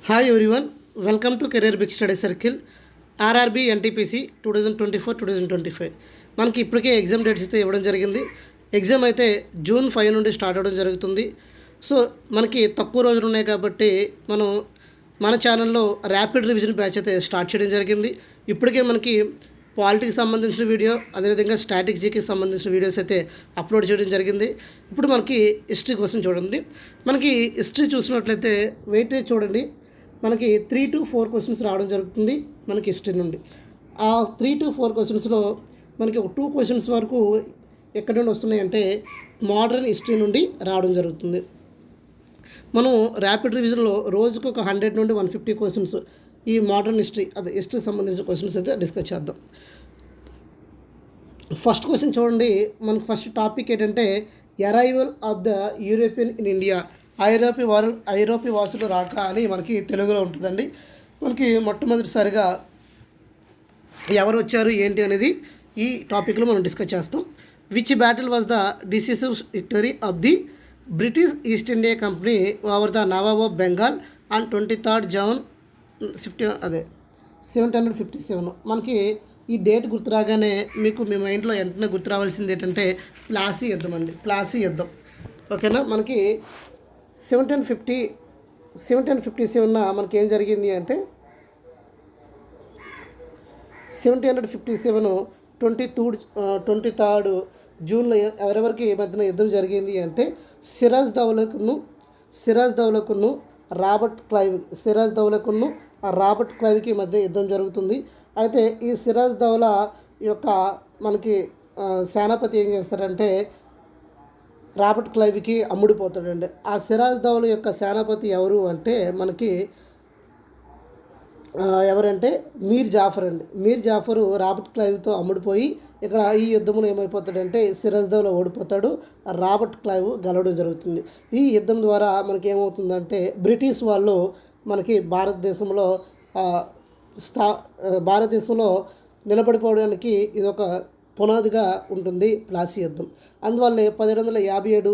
Hi everyone, welcome to career big study circle. RRB NTPC 2024-2025 మనకి ఇప్పటికే exam dates అయితే ఇవ్వడం జరిగింది. ఎగ్జామ్ అయితే June 5 నుండి స్టార్ట్ అవ్వడం జరుగుతుంది. సో మనకి తక్కువ రోజులు ఉన్నాయి కాబట్టి మన ఛానల్లో ర్యాపిడ్ రివిజన్ బ్యాచ్ అయితే స్టార్ట్ చేయడం జరిగింది. ఇప్పటికే మనకి పాలిటిక్స్ సంబంధించిన వీడియో, అదేవిధంగా స్టాటిక్ జీకి సంబంధించిన వీడియోస్ అయితే అప్లోడ్ చేయడం జరిగింది. ఇప్పుడు మనకి హిస్టరీ కోసం చూడండి. మనకి హిస్టరీ చూసినట్లయితే వెయిటేజ్ చూడండి. మనకి 3 to 4 క్వశ్చన్స్ రావడం జరుగుతుంది మనకి హిస్టరీ నుండి. ఆ 3 to 4 క్వశ్చన్స్లో మనకి ఒక 2 క్వశ్చన్స్ వరకు ఎక్కడి నుండి వస్తున్నాయి అంటే మోడర్న్ హిస్టరీ నుండి రావడం జరుగుతుంది. మనం ర్యాపిడ్ రివిజన్లో రోజుకు ఒక 100 నుండి 150 క్వశ్చన్స్ ఈ మోడర్న్ హిస్టరీ సంబంధించిన క్వశ్చన్స్ అయితే డిస్కస్ చేద్దాం. ఫస్ట్ క్వశ్చన్ చూడండి. మనకు ఫస్ట్ టాపిక్ ఏంటంటే arrival of the European in India. ఐరోపీ వాసులు రాక అని మనకి తెలుగులో ఉంటుందండి. మనకి మొట్టమొదటిసారిగా ఎవరు వచ్చారు ఏంటి అనేది ఈ టాపిక్లో మనం డిస్కస్ చేస్తాం. Which battle was the decisive victory of the British East India Company over the nawab of Bengal on 23rd June 1757. మనకి ఈ డేట్ గుర్తు రాగానే మీకు మీ మైండ్లో వెంటనే గుర్తు రావాల్సింది ఏంటంటే ప్లాసీ యుద్ధం అండి. ప్లాసీ యుద్ధం, ఓకేనా. మనకి 1757 మనకి ఏం జరిగింది అంటే 1757 23rd June ఎవరెవరికి మధ్యన యుద్ధం జరిగింది అంటే సిరాజ్ దౌలకును రాబర్ట్ క్లైవ్కి మధ్య యుద్ధం జరుగుతుంది. అయితే ఈ సిరాజ్ దౌలా యొక్క మనకి సేనాపతి ఏం చేస్తారంటే రాబర్ట్ క్లైవ్కి అమ్ముడిపోతాడండి. ఆ సిరాజ్ దౌలా యొక్క సేనాపతి ఎవరు అంటే మనకి ఎవరంటే మీర్ జాఫర్ రాబర్ట్ క్లైవ్తో అమ్ముడిపోయి ఇక్కడ ఈ యుద్ధంలో ఏమైపోతాడంటే సిరాజ్ దౌలా ఓడిపోతాడు, రాబర్ట్ క్లైవ్ గెలవడం జరుగుతుంది. ఈ యుద్ధం ద్వారా మనకి ఏమవుతుందంటే బ్రిటిష్ వాళ్ళు మనకి భారతదేశంలో నిలబడిపోవడానికి ఇది ఒక పునాదిగా ఉంటుంది ప్లాసీ యుద్ధం. అందువల్లే 1757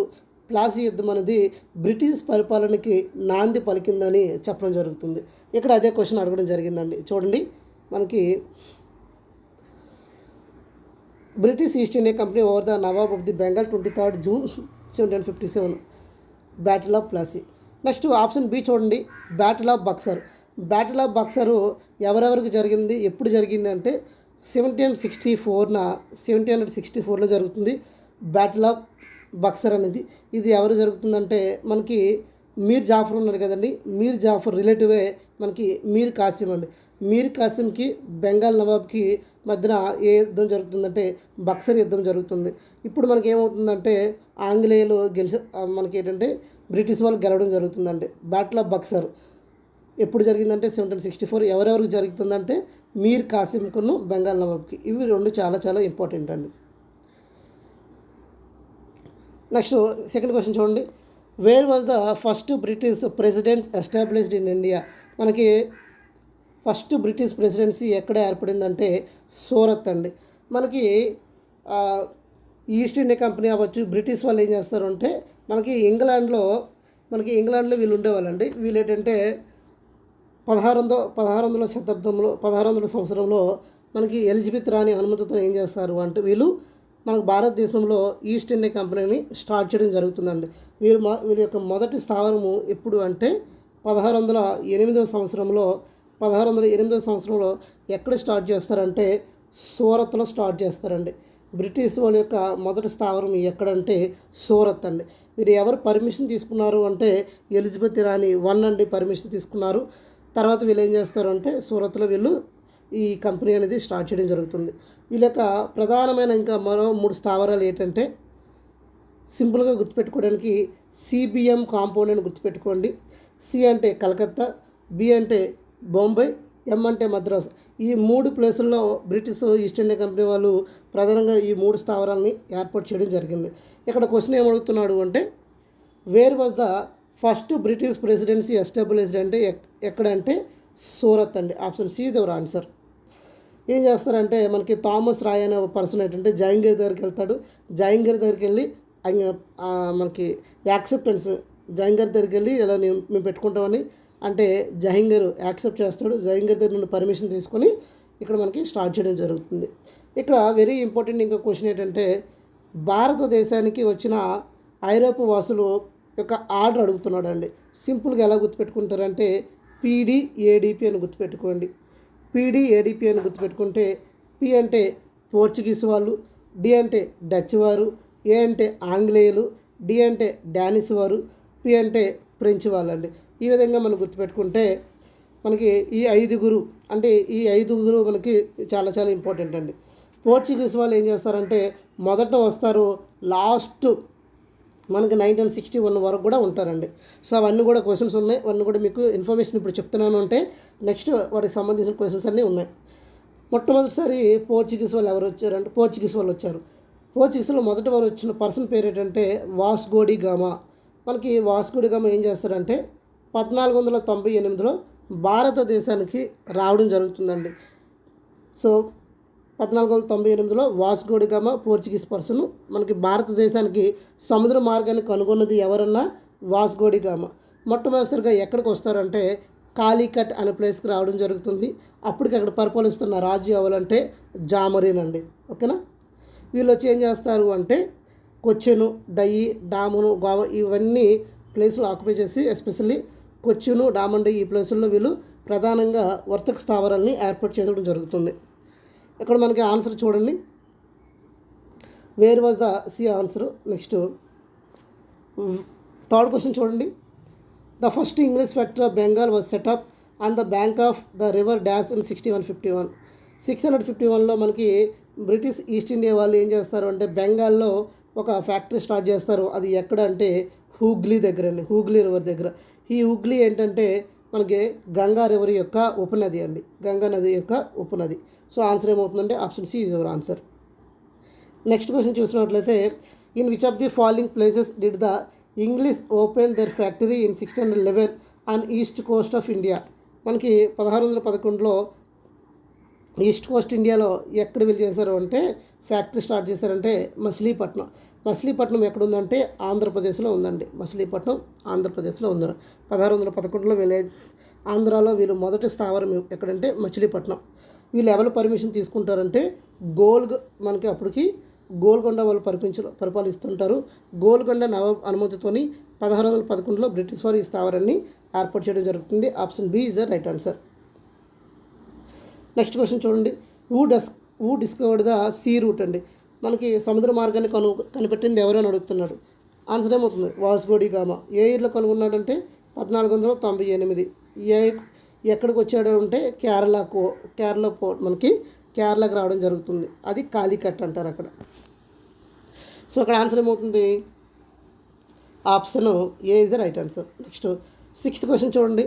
ప్లాసీ యుద్ధం అనేది బ్రిటిష్ పరిపాలనకి నాంది పలికిందని చెప్పడం జరుగుతుంది. ఇక్కడ అదే క్వశ్చన్ అడగడం జరిగిందండి. చూడండి, మనకి British East India Company over the nawab of the Bengal 23rd June 1757 battle of Plassey. Next option B చూడండి, బ్యాటిల్ ఆఫ్ బక్సర్ ఎవరెవరికి జరిగింది, ఎప్పుడు జరిగింది అంటే 1764లో జరుగుతుంది బ్యాటిల్ ఆఫ్ బక్సర్ అనేది. ఇది ఎవరు జరుగుతుందంటే మనకి మీర్ జాఫర్ ఉన్నాడు కదండి, మీర్ జాఫర్ రిలేటివే మనకి మీర్ కాసిం అండి. మీర్ కాసింకి బెంగాల్ నవాబ్కి మధ్యన ఏ యుద్ధం జరుగుతుందంటే బక్సర్ యుద్ధం జరుగుతుంది. ఇప్పుడు మనకి ఏమవుతుందంటే ఆంగ్లేయులు మనకి ఏంటంటే బ్రిటిష్ వాళ్ళు గెలవడం జరుగుతుందండి. బ్యాటిల్ ఆఫ్ బక్సర్ ఎప్పుడు జరిగిందంటే 1764. ఎవరెవరికి జరుగుతుందంటే మీర్ కాసింకును బెంగాల్ నవాబ్కి. ఇవి రెండు చాలా చాలా ఇంపార్టెంట్ అండి. నెక్స్ట్ సెకండ్ క్వశ్చన్ చూడండి. Where was the first British presidents established in India. మనకి ఫస్ట్ బ్రిటిష్ ప్రెసిడెన్సీ ఎక్కడ ఏర్పడిందంటే సూరత్ అండి. మనకి ఈస్ట్ ఇండియా కంపెనీ అవ్వచ్చు, బ్రిటిష్ వాళ్ళు ఏం చేస్తారు అంటే మనకి ఇంగ్లాండ్లో వీళ్ళు ఉండేవాళ్ళండి. వీళ్ళు ఏంటంటే 1600 సంవత్సరంలో మనకి ఎలిజబెత్ రాణి అనుమతితో ఏం చేస్తారు అంటే వీళ్ళు మనకు భారతదేశంలో ఈస్ట్ ఇండియా కంపెనీని స్టార్ట్ చేయడం జరుగుతుందండి. వీళ్ళ యొక్క మొదటి స్థావరము ఎప్పుడు అంటే 1608 సంవత్సరంలో ఎక్కడ స్టార్ట్ చేస్తారంటే సూరత్లో స్టార్ట్ చేస్తారండి. బ్రిటిష్ వాళ్ళ యొక్క మొదటి స్థావరం ఎక్కడంటే సూరత్ అండి. వీరు ఎవరు పర్మిషన్ తీసుకున్నారు అంటే ఎలిజబెత్ రాణి 1 అండి పర్మిషన్ తీసుకున్నారు. తర్వాత వీళ్ళు ఏం చేస్తారంటే సూరత్లో వీళ్ళు ఈ కంపెనీ అనేది స్టార్ట్ చేయడం జరుగుతుంది. వీళ్ళ యొక్క ప్రధానమైన ఇంకా మరో 3 స్థావరాలు ఏంటంటే సింపుల్గా గుర్తుపెట్టుకోవడానికి సిబిఎం కాంపౌండ్ అని గుర్తుపెట్టుకోండి. సి అంటే కలకత్తా, బి అంటే బొంబై, ఎం అంటే మద్రాస్. ఈ 3 ప్లేసుల్లో బ్రిటిష్ ఈస్ట్ ఇండియా కంపెనీ వాళ్ళు ప్రధానంగా ఈ 3 స్థావరాలని ఏర్పాటు చేయడం జరిగింది. ఇక్కడ క్వశ్చన్ ఏమడుగుతున్నాడు అంటే where was the first British presidency established అంటే ఎక్కడంటే సూరత్ అండి. Option C the answer. ఏం చేస్తారంటే మనకి థామస్ రాయ్ అనే పర్సన్ ఏంటంటే జహాంగీర్ దగ్గరికి వెళ్తాడు. జహాంగీర్ దగ్గరికి వెళ్ళి మనకి యాక్సెప్టెన్స్ జహాంగీర్ దగ్గరికి వెళ్ళి ఇలా మేము పెట్టుకుంటామని అంటే జహంగీర్ యాక్సెప్ట్ చేస్తాడు. జహంగీర్ దగ్గర నుండి పర్మిషన్ తీసుకొని ఇక్కడ మనకి స్టార్ట్ చేయడం జరుగుతుంది. ఇక్కడ వెరీ ఇంపార్టెంట్ ఇంకో క్వశ్చన్ ఏంటంటే భారతదేశానికి వచ్చిన ఐరోపా వాసులు యొక్క ఆర్డర్ అడుగుతున్నాడండి. సింపుల్గా ఎలా గుర్తుపెట్టుకుంటారంటే పీడీఏడిపి అని గుర్తుపెట్టుకోండి. పీడీఏడిపి అని గుర్తుపెట్టుకుంటే పి అంటే పోర్చుగీస్ వాళ్ళు, డి అంటే డచ్ వారు, ఏ అంటే ఆంగ్లేయులు, డి అంటే డానిష్ వారు, పి అంటే ఫ్రెంచ్ వాళ్ళండి. ఈ విధంగా మనం గుర్తుపెట్టుకుంటే మనకి ఈ ఐదుగురు మనకి చాలా చాలా ఇంపార్టెంట్ అండి. పోర్చుగీస్ వాళ్ళు ఏం చేస్తారంటే మొదట వస్తారు, లాస్ట్ మనకి 1961 వరకు కూడా ఉంటారండి. సో అవన్నీ కూడా క్వశ్చన్స్ ఉన్నాయి. అవన్నీ కూడా మీకు ఇన్ఫర్మేషన్ ఇప్పుడు చెప్తున్నాను అంటే నెక్స్ట్ వాటికి సంబంధించిన క్వశ్చన్స్ అన్నీ ఉన్నాయి. మొట్టమొదటిసారి పోర్చుగీస్ వాళ్ళు వచ్చారు. పోర్చుగీస్లో మొదటి వారు వచ్చిన పర్సన్ పేరు ఏంటంటే వాస్కో డి గామా. మనకి వాస్కో డి గామా ఏం చేస్తారంటే 1498లో భారతదేశానికి రావడం జరుగుతుందండి. సో 1498లో Vasco da Gama Portuguese person మనకి భారతదేశానికి సముద్ర మార్గాన్ని కనుగొన్నది ఎవరన్నా వాస్కో డి గామా. మొట్టమొదటిసారిగా ఎక్కడికి వస్తారంటే కాలికట్ అనే ప్లేస్కి రావడం జరుగుతుంది. అప్పటికి అక్కడ పరిపాలిస్తున్న రాజు ఎవరంటే జామరీన్ అండి. ఓకేనా. వీళ్ళు వచ్చి ఏం చేస్తారు అంటే కొచ్చిను, డయి, డామును, గోవా ఇవన్నీ ప్లేసులు ఆక్యుపై చేసి ఎస్పెషల్లీ కొచ్చిను, డామన్, డయి ఈ ప్లేసుల్లో వీళ్ళు ప్రధానంగా వర్తక స్థావరాలని ఏర్పాటు చేయడం జరుగుతుంది. ఇక్కడ మనకి ఆన్సర్ చూడండి, where was the C answer. Next third question చూడండి. The first English factory of Bengal was set up on the bank of the river dash in 1651. 651లో మనకి బ్రిటిష్ ఈస్ట్ ఇండియా వాళ్ళు ఏం చేస్తారు అంటే బెంగాల్లో ఒక ఫ్యాక్టరీ స్టార్ట్ చేస్తారు. అది ఎక్కడ అంటే హూగ్లీ దగ్గర అండి, హూగ్లీ రివర్ దగ్గర. ఈ హూగ్లీ ఏంటంటే మనకి గంగా రివర్ యొక్క ఉపనది అండి, గంగా నది యొక్క ఉపనది. సో ఆన్సర్ ఏమవుతుందంటే option C is your answer. Next question చూసినట్లయితే in which of the following places did the English open their factory in 1611 on east coast of India. మనకి 1611లో ఈస్ట్ కోస్ట్ ఇండియాలో ఎక్కడ వీళ్ళు చేశారు అంటే ఫ్యాక్టరీ స్టార్ట్ చేశారంటే మచిలీపట్నం ఎక్కడ ఉందంటే ఆంధ్రప్రదేశ్లో ఉందండి. మచిలీపట్నం ఆంధ్రప్రదేశ్లో ఉంది. 1611లో వీళ్ళు ఆంధ్రాలో వీళ్ళు మొదటి స్థావరం ఎక్కడంటే మచిలీపట్నం. వీళ్ళు ఎవరు పర్మిషన్ తీసుకుంటారంటే మనకి అప్పటికి గోల్కొండ వాళ్ళు పరిపాలిస్తుంటారు. గోల్కొండ నవాబ్ అనుమతితోని 1611లో బ్రిటిష్ వారు ఈ స్థావరాన్ని ఏర్పాటు చేయడం జరుగుతుంది. Option B is the right answer. Next question చూడండి. Who discovered the sea route అండి. మనకి సముద్ర మార్గాన్ని కనిపెట్టింది ఎవరైనా అడుగుతున్నాడు. ఆన్సర్ ఏమవుతుంది వాస్కో డి గామా. ఏ ఇయర్లో కనుగొన్నాడంటే 1498. ఎక్కడికి వచ్చాడు అంటే కేరళ పోర్ట్ మనకి కేరళకు రావడం జరుగుతుంది. అది కాలికట్ అంటారు అక్కడ. సో అక్కడ ఆన్సర్ ఏమవుతుంది option A is the right answer. Next 6th question చూడండి.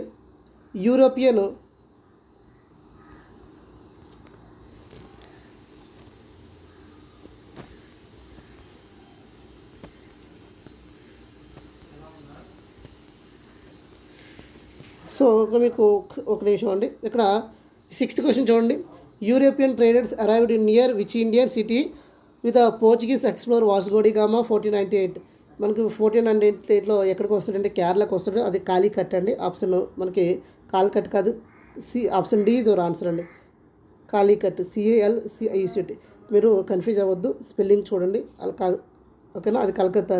యూరోపియన్ సో మీకు ఒక నిమిషం అండి. ఇక్కడ 6th క్వశ్చన్ చూడండి. European traders arrived in near which Indian city with Portuguese explore Vasco da Gama 1498. మనకి 1498లో ఎక్కడికి వస్తాడంటే కేరళకు వస్తాడు. అది కాలికట్ అండి. ఆప్షన్ మనకి కాలికట్ కాదు, ఆప్షన్ డి ఇది ఆన్సర్ అండి. కాలికట్ CALCICT. మీరు కన్ఫ్యూజ్ అవ్వద్దు, స్పెల్లింగ్ చూడండి. అది కాదు, ఓకేనా. అది కలకత్తా,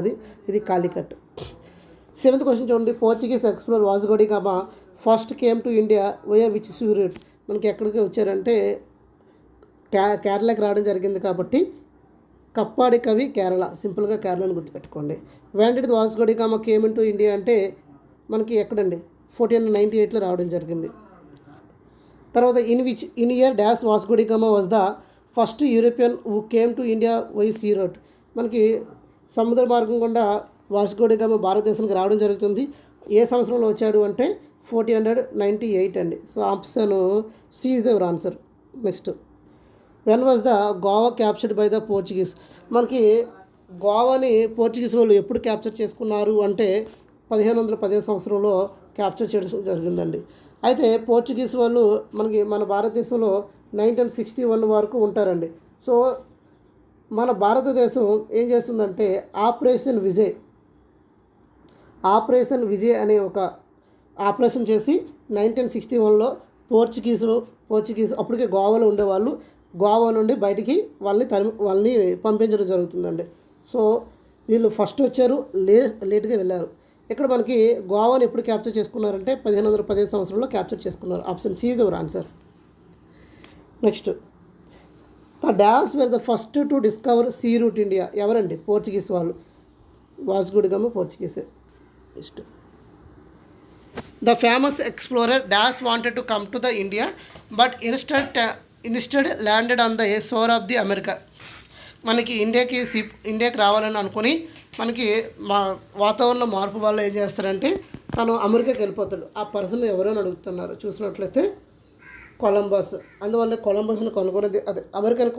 ఇది కాలికట్. 7th క్వశ్చన్ చూడండి. Portuguese explore Vasco da Gama first came to India via which sea route. మనకి ఎక్కడికి వచ్చారంటే కేరళకి రావడం జరిగింది కాబట్టి కప్పాడి కవి కేరళ, సింపుల్గా కేరళని గుర్తుపెట్టుకోండి. When did Vasco da Gama came in to India అంటే మనకి ఎక్కడండి 1498లో రావడం జరిగింది. తర్వాత in year dash Vasco da Gama was the first European who came to India by sea route. మనకి సముద్ర మార్గం గుండా వాస్కో డి గామా భారతదేశానికి రావడం జరుగుతుంది. ఏ సంవత్సరంలో వచ్చాడు అంటే 1498 అండి. So option C is your answer. Next when was the Goa captured by the Portuguese. మనకి గోవాని పోర్చుగీస్ వాళ్ళు ఎప్పుడు క్యాప్చర్ చేసుకున్నారు అంటే 1515 సంవత్సరంలో క్యాప్చర్ చేయడం జరిగిందండి. అయితే పోర్చుగీస్ వాళ్ళు మన భారతదేశంలో 1961 వరకు ఉంటారండి. సో మన భారతదేశం ఏం చేస్తుందంటే ఆపరేషన్ విజయ్ అనే ఒక ఆపరేషన్ చేసి 1961లో పోర్చుగీస్ అప్పటికే గోవాలో ఉండేవాళ్ళు, గోవా నుండి బయటికి వాళ్ళని పంపించడం జరుగుతుందండి. సో వీళ్ళు ఫస్ట్ వచ్చారు, లేట్గా వెళ్ళారు. ఇక్కడ మనకి గోవాని ఎప్పుడు క్యాప్చర్ చేసుకున్నారంటే 1515 సంవత్సరంలో క్యాప్చర్ చేసుకున్నారు. Option C is your answer. Next, the dash were the first to discover sea route India. ఎవరండి? పోర్చుగీస్ వాళ్ళు. వాస్కో డి గామా పోర్చుగీసే. Next, the famous explorer dash wanted to come to the India but instead landed on the shore of the America. మనకి ఇండియాకి రావాలని అనుకుని మనకి వాతావరణ మార్పు వల్ల ఏం చేస్తారంటే తను అమెరికాకి వెళ్ళిపోతాడు. ఆ పర్సన్ ఎవరైనా అడుగుతున్నారు చూసినట్లయితే కొలంబస్. అందువల్ల కొలంబస్ని కనుగొనేది అమెరికన్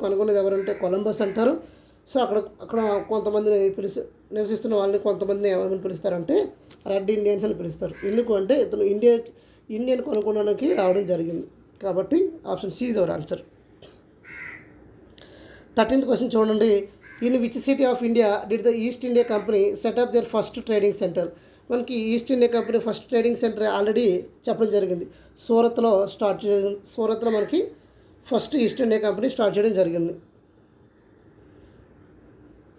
కనుగొనేది ఎవరంటే కొలంబస్ అంటారు. సో అక్కడ కొంతమందిని నివసిస్తున్న వాళ్ళని కొంతమందిని ఏమని పిలుస్తారంటే రెడ్ ఇండియన్స్ అని పిలుస్తారు. ఎందుకు అంటే ఇతను ఇండియన్ కనుగొనడానికి రావడం జరిగింది. కాబట్టి option C is our answer. 13th question చూడండి. In which city of India did the East India Company set up their first trading centre. మనకి East India Company first trading centre already చెప్పడం జరిగింది. సూరత్లో మనకి first East India Company start చేయడం జరిగింది.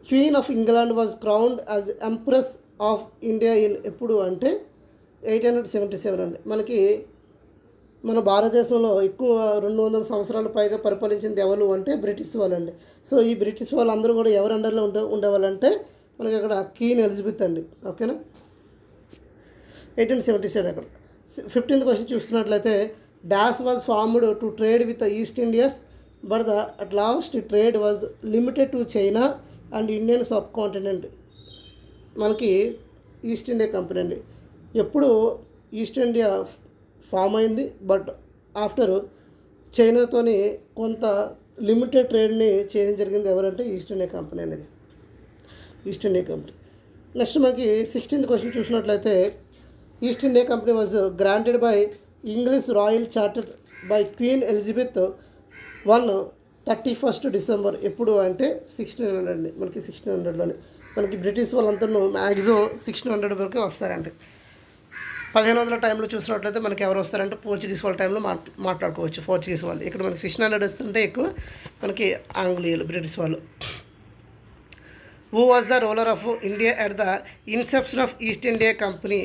Queen of England was crowned as Empress of India in ఎప్పుడు అంటే 1877 అండి. మనకి మన భారతదేశంలో ఎక్కువ 200 సంవత్సరాల పైగా పరిపాలించింది ఎవరు అంటే బ్రిటిష్ వాళ్ళండి. సో ఈ బ్రిటిష్ వాళ్ళందరూ కూడా ఎవరు అండర్లో ఉండేవాళ్ళంటే మనకి అక్కడ క్వీన్ ఎలిజబెత్ అండి. ఓకేనా, 1877 అక్కడ. 15th క్వశ్చన్ చూస్తున్నట్లయితే dash was formed to trade with east India's but at last trade was limited to China and Indian sub continent. మనకి ఈస్ట్ ఇండియా కంపెనీ అండి. ఎప్పుడు ఈస్ట్ ఇండియా ఫామ్ అయింది, బట్ ఆఫ్టర్ చైనాతోని కొంత limited ట్రేడ్ని చేయడం జరిగింది. ఎవరంటే east India company అనేది, east India company. Next మనకి 16th క్వశ్చన్ చూసినట్లయితే east India company was granted by English royal charter by queen Elizabeth 31st December. ఎప్పుడు అంటే 1600 అండి. మనకి 1600లోనే మనకి బ్రిటిష్ వాళ్ళంతా మ్యాక్సిమం 1600 వరకు వస్తారండి. 1500 టైంలో చూసినట్లయితే మనకి ఎవరు వస్తారంటే పోర్చుగీస్ వాళ్ళ టైంలో మాట్లాడుకోవచ్చు. పోర్చుగీస్ వాళ్ళు ఇక్కడ మనకి 1600 వస్తుంటే ఎక్కువ మనకి ఆంగ్లేయులు, బ్రిటిష్ వాళ్ళు. Who was the ruler of India at the inception of East India Company.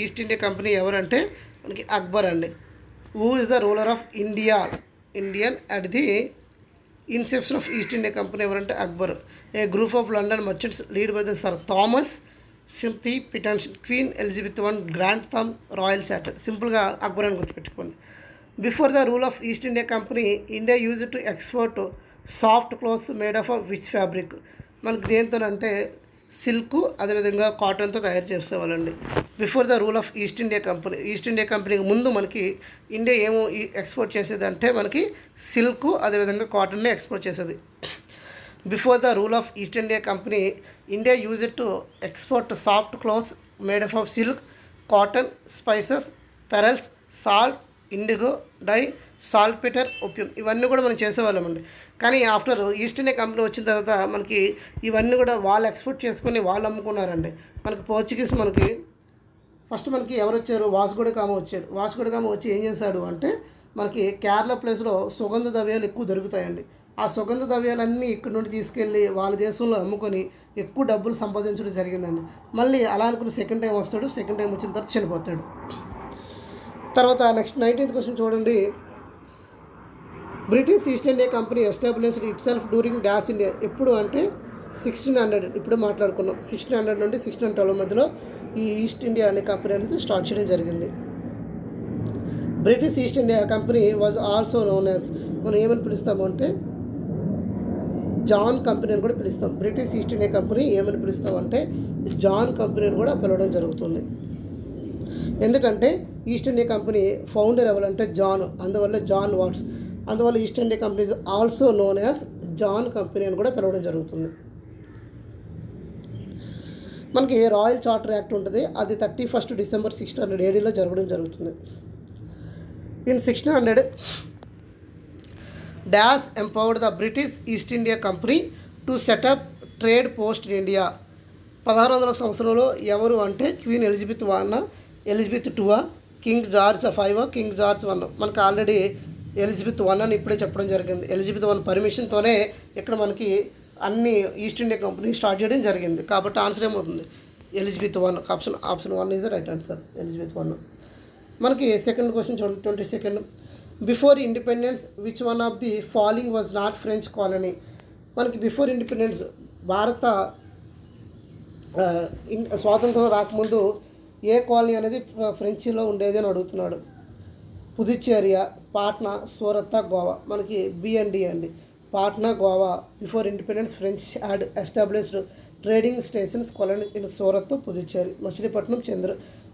East India Company ఎవరంటే మనకి అక్బర్ అండి. Who is the ruler of Indian at the inception of East India Company ఎవరంటే Akbar. A group of London merchants lead by the Sir Thomas Smythe petition, Queen Elizabeth grand them royal charter. సింపుల్గా అక్బర్ అని గుర్తుపెట్టుకోండి. Before the rule of East India Company India use to export soft clothes made of which fabric. మనకి దేంతోనంటే silk అదేవిధంగా కాటన్తో తయారు చేసేవాళ్ళండి. Before the rule of East India కంపెనీకి ముందు మనకి ఇండియా ఏమో ఎక్స్పోర్ట్ చేసేది అంటే మనకి సిల్క్ అదేవిధంగా కాటన్ని ఎక్స్పోర్ట్ చేసేది. Before the rule of East India Company India use to export soft clothes made of silk, cotton, spices, pearls, salt, indigo, dye, saltpetre, opium. ఇవన్నీ కూడా మనం చేసేవాళ్ళమండి. కానీ ఆఫ్టర్ ఈస్ట్ ఇండియా కంపెనీ వచ్చిన తర్వాత మనకి ఇవన్నీ కూడా వాళ్ళు ఎక్స్పోర్ట్ చేసుకొని వాళ్ళు అమ్ముకున్నారండి. మనకి పోర్చుగీస్ మనకి ఫస్ట్ మనకి ఎవరు వచ్చారు? వాస్కో డి గామా వచ్చాడు. వాస్కో డి గామా వచ్చి ఏం చేశాడు అంటే మనకి కేరళ ప్లేస్లో సుగంధ ద్రవ్యాలు ఎక్కువ దొరుకుతాయండి. ఆ సుగంధ ద్రవ్యాలన్నీ ఇక్కడ నుండి తీసుకెళ్ళి వాళ్ళ దేశంలో అమ్ముకొని ఎక్కువ డబ్బులు సంపాదించడం జరిగిందండి. మళ్ళీ అలా అనుకుని సెకండ్ టైం వస్తాడు. సెకండ్ టైం వచ్చిన తర్వాత చనిపోతాడు. తర్వాత నెక్స్ట్ 19th క్వశ్చన్ చూడండి. British East India company established it self during dash India. ఎప్పుడు అంటే 1600. ఇప్పుడు మాట్లాడుకున్నాం 1600 నుండి 1612 మధ్యలో ఈ ఈస్ట్ ఇండియా అనే కంపెనీ అనేది స్టార్ట్ చేయడం జరిగింది. British East India company was also known as, మనం ఏమని పిలుస్తాము అంటే జాన్ కంపెనీ అని కూడా పిలుస్తాం. బ్రిటిష్ ఈస్ట్ ఇండియా కంపెనీ ఏమని పిలుస్తాం అంటే జాన్ కంపెనీ అని కూడా పిలవడం జరుగుతుంది. ఎందుకంటే ఈస్ట్ ఇండియా కంపెనీ ఫౌండర్ ఎవరంటే జాన్, అందువల్ల జాన్ వాట్స్. అందువల్ల East India Company is also known as John Company అని కూడా పిలవడం జరుగుతుంది. మనకి రాయల్ చార్టర్ యాక్ట్ ఉంటుంది. అది 31st డిసెంబర్ 1600 ADలో జరగడం జరుగుతుంది. In 1600 dash empowered the British East India company to set up trade post in India. 1600 సంవత్సరంలో ఎవరు అంటే queen Elizabeth one, Elizabeth two, king George five, king George one. మనకు ఆల్రెడీ ఎలిజబెత్ వన్ అని ఇప్పుడే చెప్పడం జరిగింది. ఎలిజబెత్ వన్ పర్మిషన్తోనే ఇక్కడ మనకి అన్ని ఈస్ట్ ఇండియా కంపెనీ స్టార్ట్ చేయడం జరిగింది. కాబట్టి ఆన్సర్ ఏమవుతుంది? Elizabeth one. Option one is the right answer, Elizabeth one. మనకి సెకండ్ క్వశ్చన్ చూడండి, 22nd. Before independence which one of the following was not French colony? మనకి బిఫోర్ ఇండిపెండెన్స్ భారత స్వాతంత్రం రాకముందు ఏ కాలనీ అనేది ఫ్రెంచ్లో ఉండేది అని అడుగుతున్నాడు. పుదుచ్చేరియా, పాట్నా, సూరత్, గోవా. మనకి బిఎండి అండి. Patna, Goa. Before independence French had established trading stations colony in Surat, Puducherry. Machilipatnam,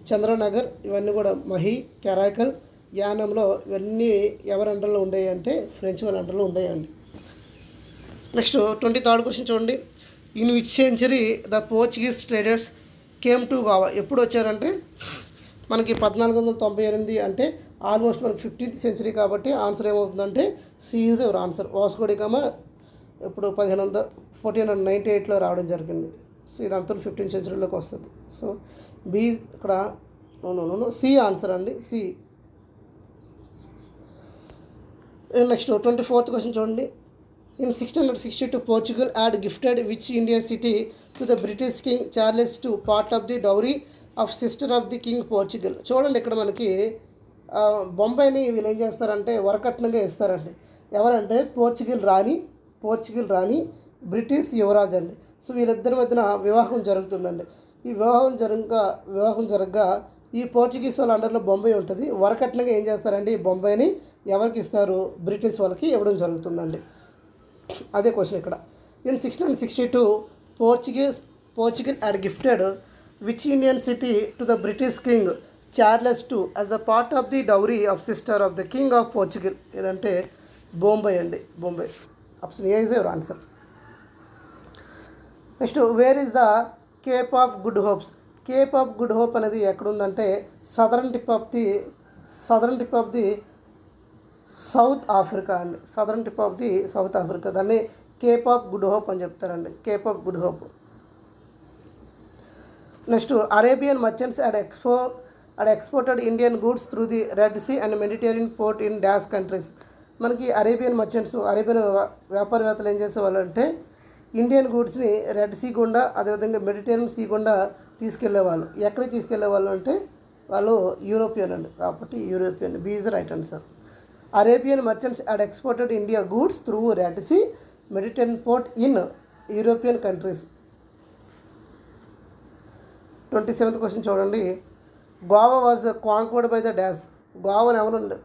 Chandranagar, ఇవన్నీ కూడా మహి, కెరాకల్, యానంలో ఇవన్నీ ఎవరి అండర్లో ఉండేవి అంటే ఫ్రెంచ్ వాళ్ళ అండర్లో ఉండేయండి. నెక్స్ట్ 23rd క్వశ్చన్ చూడండి. In which century the Portuguese traders came to Goa? ఎప్పుడు వచ్చారంటే మనకి 1498 అంటే ఆల్మోస్ట్ మనకి 15th సెంచరీ. కాబట్టి ఆన్సర్ ఏమవుతుందంటే C is your answer. Vasco da Gama ఇప్పుడు 1498లో రావడం జరిగింది. సో ఇదంతా 15th సెంచరీలోకి వస్తుంది. సో బి ఇక్కడ సి ఆన్సర్ అండి, సి. నెక్స్ట్ 24th క్వశ్చన్ చూడండి. In 1662 Portugal had gifted which India city to the British king Charles two part of the dowry of sister of the king Portugal. చూడండి ఇక్కడ మనకి బొంబాయిని వీళ్ళు ఏం చేస్తారంటే వరకట్నంగా ఇస్తారండి. ఎవరంటే పోర్చుగల్ రాణి, బ్రిటిష్ యువరాజ్ అండి. సో వీళ్ళిద్దరి మధ్యన వివాహం జరుగుతుందండి. ఈ వివాహం జరగగా ఈ పోర్చుగీస్ వాళ్ళ అండర్లో బొంబాయి ఉంటుంది. వరకట్నంగా ఏం చేస్తారండి, ఈ బొంబాయిని ఎవరికి ఇస్తారు? బ్రిటిష్ వాళ్ళకి ఇవ్వడం జరుగుతుందండి. అదే క్వశ్చన్ ఇక్కడ. In 1662 Portugal had gifted which Indian city to the British king Charles two as the part of the dowry of sister of the king of Portugal? ఏదంటే బొంబాయి అండి, Bombay. Option A is your answer. Next where is the Cape of Good Hopes? Cape of Good Hope అనేది ఎక్కడుందంటే southern tip of the South Africa అండి. Southern tip of the South Africa. దాన్ని Cape of Good Hope అని చెప్తారండి, Cape of Good Hope. Next Arabian merchants had exported Indian goods through the Red Sea and Mediterranean port in dash countries. మనకి Arabian వ్యాపారవేత్తలు ఏం చేసేవాళ్ళు అంటే Indian గూడ్స్ని red see గుండా అదేవిధంగా మెడిటేరియన్ సీ గుండా తీసుకెళ్లేవాళ్ళు. ఎక్కడికి తీసుకెళ్లేవాళ్ళు అంటే వాళ్ళు యూరోపియన్ అండి. కాబట్టి European, B is the right answer. Arabian merchants had exported India goods through Red Sea Mediterranean port in European countries. 27th question చూడండి. Goa was conquered by the dash? గోవాని ఎవరండి?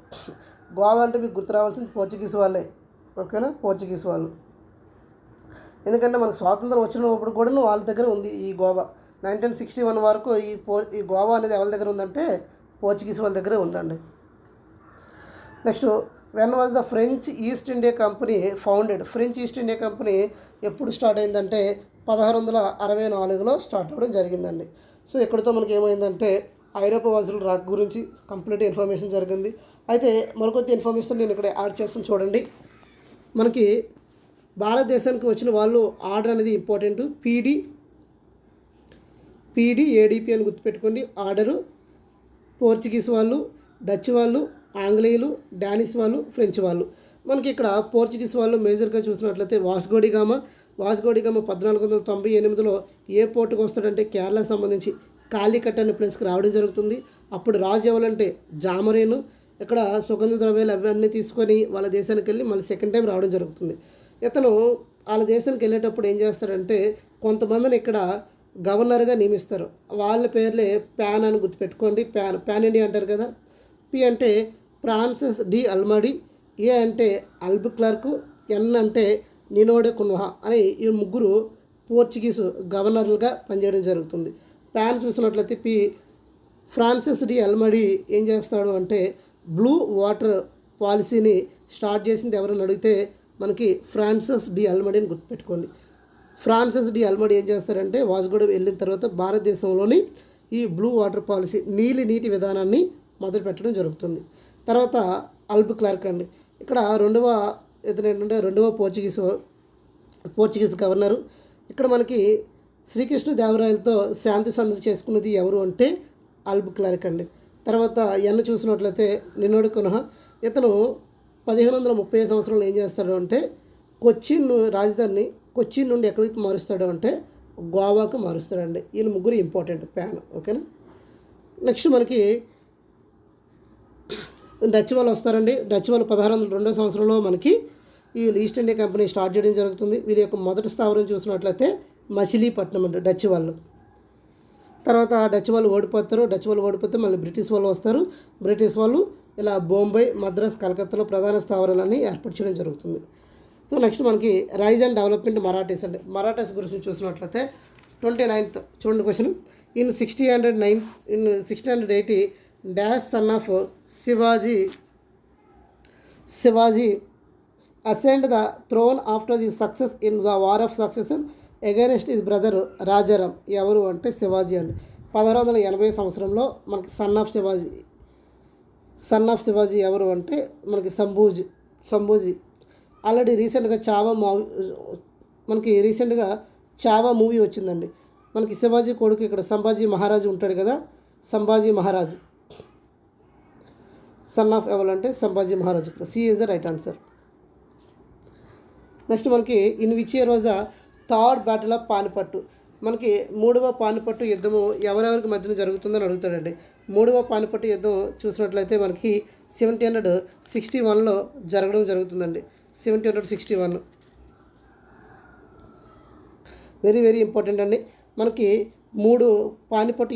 గోవా అంటే మీకు గుర్తు రావాల్సింది పోర్చుగీస్ వాళ్ళే. ఓకేనా, పోర్చుగీస్ వాళ్ళు. ఎందుకంటే మనకు స్వాతంత్రం వచ్చినప్పుడు కూడా వాళ్ళ దగ్గర ఉంది ఈ గోవా. 1961 వరకు ఈ గోవా అనేది ఎవరి దగ్గర ఉందంటే పోర్చుగీస్ వాళ్ళ దగ్గరే ఉందండి. Next when was the French east India company founded? French east India Company ఎప్పుడు స్టార్ట్ అయిందంటే 1664లో స్టార్ట్ అవ్వడం జరిగిందండి. సో ఇక్కడితో మనకి ఏమైందంటే ఐరోపా వాసుల రాక గురించి కంప్లీట్ ఇన్ఫర్మేషన్ జరిగింది. అయితే మరికొద్ది ఇన్ఫర్మేషన్ నేను ఇక్కడ యాడ్ చేస్తాను చూడండి. మనకి భారతదేశానికి వచ్చిన వాళ్ళు ఆర్డర్ అనేది ఇంపార్టెంట్. PDADP అని గుర్తుపెట్టుకోండి. ఆర్డరు పోర్చుగీస్ వాళ్ళు, డచ్ వాళ్ళు, ఆంగ్లేయులు, డానిష్ వాళ్ళు, ఫ్రెంచ్ వాళ్ళు. మనకి ఇక్కడ పోర్చుగీస్ వాళ్ళు మేజర్గా చూసినట్లయితే వాస్కో డి గామా 1498లో ఏ పోర్టుకు వస్తాడంటే కేరళకు సంబంధించి కాలికట్ అనే ప్లేస్కి రావడం జరుగుతుంది. అప్పుడు రాజు ఎవరంటే జామరేను. ఇక్కడ సుగంధ ద్రవ్యాలు అవన్నీ తీసుకొని వాళ్ళ దేశానికి వెళ్ళి మళ్ళీ సెకండ్ టైం రావడం జరుగుతుంది. ఇతను వాళ్ళ దేశానికి వెళ్ళేటప్పుడు ఏం చేస్తారంటే కొంతమందిని ఇక్కడ గవర్నర్గా నియమిస్తారు. వాళ్ళ పేర్లే ప్యాన్ అని గుర్తుపెట్టుకోండి. ప్యాన్ ఇండియా అంటారు కదా. పి అంటే ఫ్రాన్సిస్ డి అల్మడీ, ఏ అంటే అల్బ్ క్లర్క్, ఎన్ అంటే నినోడే కున్వహా అని ఈ ముగ్గురు పోర్చుగీసు గవర్నర్లుగా పనిచేయడం జరుగుతుంది. ప్యాన్ చూసినట్లయితే ఫ్రాన్సిస్ డి అల్మడీ ఏం చేస్తాడు అంటే బ్లూ వాటర్ పాలసీని స్టార్ట్ చేసింది ఎవరైనా అడిగితే మనకి ఫ్రాన్సిస్ డి అల్మడీని గుర్తుపెట్టుకోండి. ఫ్రాన్సిస్ డి అల్మడీ ఏం చేస్తారంటే వాస్కో వెళ్ళిన తర్వాత భారతదేశంలోని ఈ బ్లూ వాటర్ పాలసీ నీటి విధానాన్ని మొదలు పెట్టడం జరుగుతుంది. తర్వాత అల్బ్ క్లార్క్ అండి. ఇక్కడ ఇతను ఏంటంటే రెండవ పోర్చుగీస్ గవర్నరు. ఇక్కడ మనకి శ్రీకృష్ణదేవరాయలతో శాంతి సంధి చేసుకున్నది ఎవరు అంటే అల్బుక్లర్క్ అండి. తర్వాత ఎన్న చూసినట్లయితే నిన్నోడి కునహ ఇతను 1530 సంవత్సరంలో ఏం చేస్తాడు అంటే కొచ్చిన్ రాజధానిని కొచ్చిన్ నుండి ఎక్కడికి మారుస్తాడు అంటే గోవాకు మారుస్తాడండి. వీళ్ళు ముగ్గురు ఇంపార్టెంట్ ప్యాన్. ఓకేనా. నెక్స్ట్ మనకి డచ్ వాళ్ళు వస్తారండి. డచ్ వాళ్ళు 1602 సంవత్సరంలో మనకి ఈ ఈస్ట్ ఇండియా కంపెనీ స్టార్ట్ చేయడం జరుగుతుంది. వీరి యొక్క మొదటి స్థావరం చూసినట్లయితే మచిలీపట్నం అండి డచ్ వాళ్ళు. తర్వాత డచ్ వాళ్ళు ఓడిపోతారు. డచ్ వాళ్ళు ఓడిపోతే మళ్ళీ బ్రిటిష్ వాళ్ళు వస్తారు. బ్రిటిష్ వాళ్ళు ఇలా బొంబై, మద్రాస్, కలకత్తాలో ప్రధాన స్థావరాలన్నీ ఏర్పాటు చేయడం జరుగుతుంది. సో నెక్స్ట్ మనకి రైజ్ అండ్ డెవలప్మెంట్ మరాఠీస్ అండి. మరాఠాస్ గురించి చూసినట్లయితే 29th చూడండి question. In 1680 dash son of Shivaji ascend the throne after the success in the war of succession against his brother Rajaram. ఎవరు అంటే శివాజీ అండి. 1680 సంవత్సరంలో మనకి సన్ ఆఫ్ శివాజీ ఎవరు అంటే మనకి సంభూజీ. ఆల్రెడీ రీసెంట్గా చావా మూవీ వచ్చిందండి. మనకి శివాజీ కొడుకు ఇక్కడ సంభాజీ మహారాజు ఉంటాడు కదా, సంభాజీ మహారాజు సన్ ఆఫ్ ఎవరంటే Sambhaji Maharaj. C is the right answer. Next మనకి in which year was the third battle of Panipat. మనకి 3వ పానిపట్టు యుద్ధము ఎవరెవరికి మధ్యన జరుగుతుందని అడుగుతాడండి. 3వ పానిపట్టు యుద్ధం చూసినట్లయితే మనకి 1761లో జరగడం జరుగుతుందండి. 1761 వెరీ వెరీ ఇంపార్టెంట్ అండి. మనకి మూడు పానిపట్టు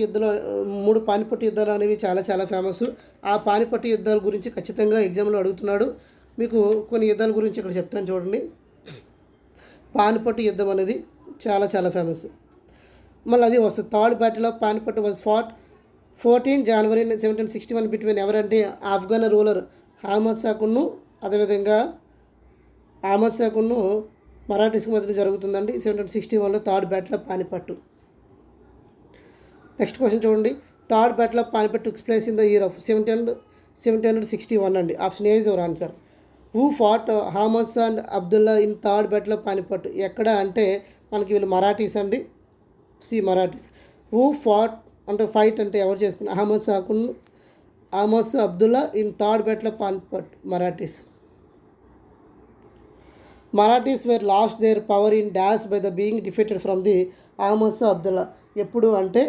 యుద్ధాలు అనేవి చాలా చాలా ఫేమస్. ఆ పానిపట్టు యుద్ధాల గురించి ఖచ్చితంగా ఎగ్జామ్లో అడుగుతున్నాడు. మీకు కొన్ని యుద్ధాల గురించి ఇక్కడ చెప్తాను చూడండి. పానిపట్టు యుద్ధం అనేది చాలా చాలా ఫేమస్. మళ్ళీ అది వస్తుంది. Third battle of Panipat was fought 14 January 1761 between ఎవరంటే ఆఫ్ఘన్ రూలర్ అహ్మద్ షాకును అదేవిధంగా మరాఠీస్కి మధ్య జరుగుతుందండి. 1761లో third battle of Panipat. Next question చూడండి. Third battle of Panipat tooks place in the year of 1761 అండి. Option A is your answer. Who fought Ahmad Shah and Abdullah in third battle of Panipat. ఎక్కడ అంటే మనకి వీళ్ళు మరాఠీస్ అండి. మరాఠీస్. హూ ఫాట్ అంటే ఫైట్ అంటే ఎవరు చేసుకున్నారు? Ahmad Shah Abdullah in third battle of Panipat. Marathis were lost their power in dash by the being defeated from the Ahmad Shah Abdullah. ఎప్పుడు అంటే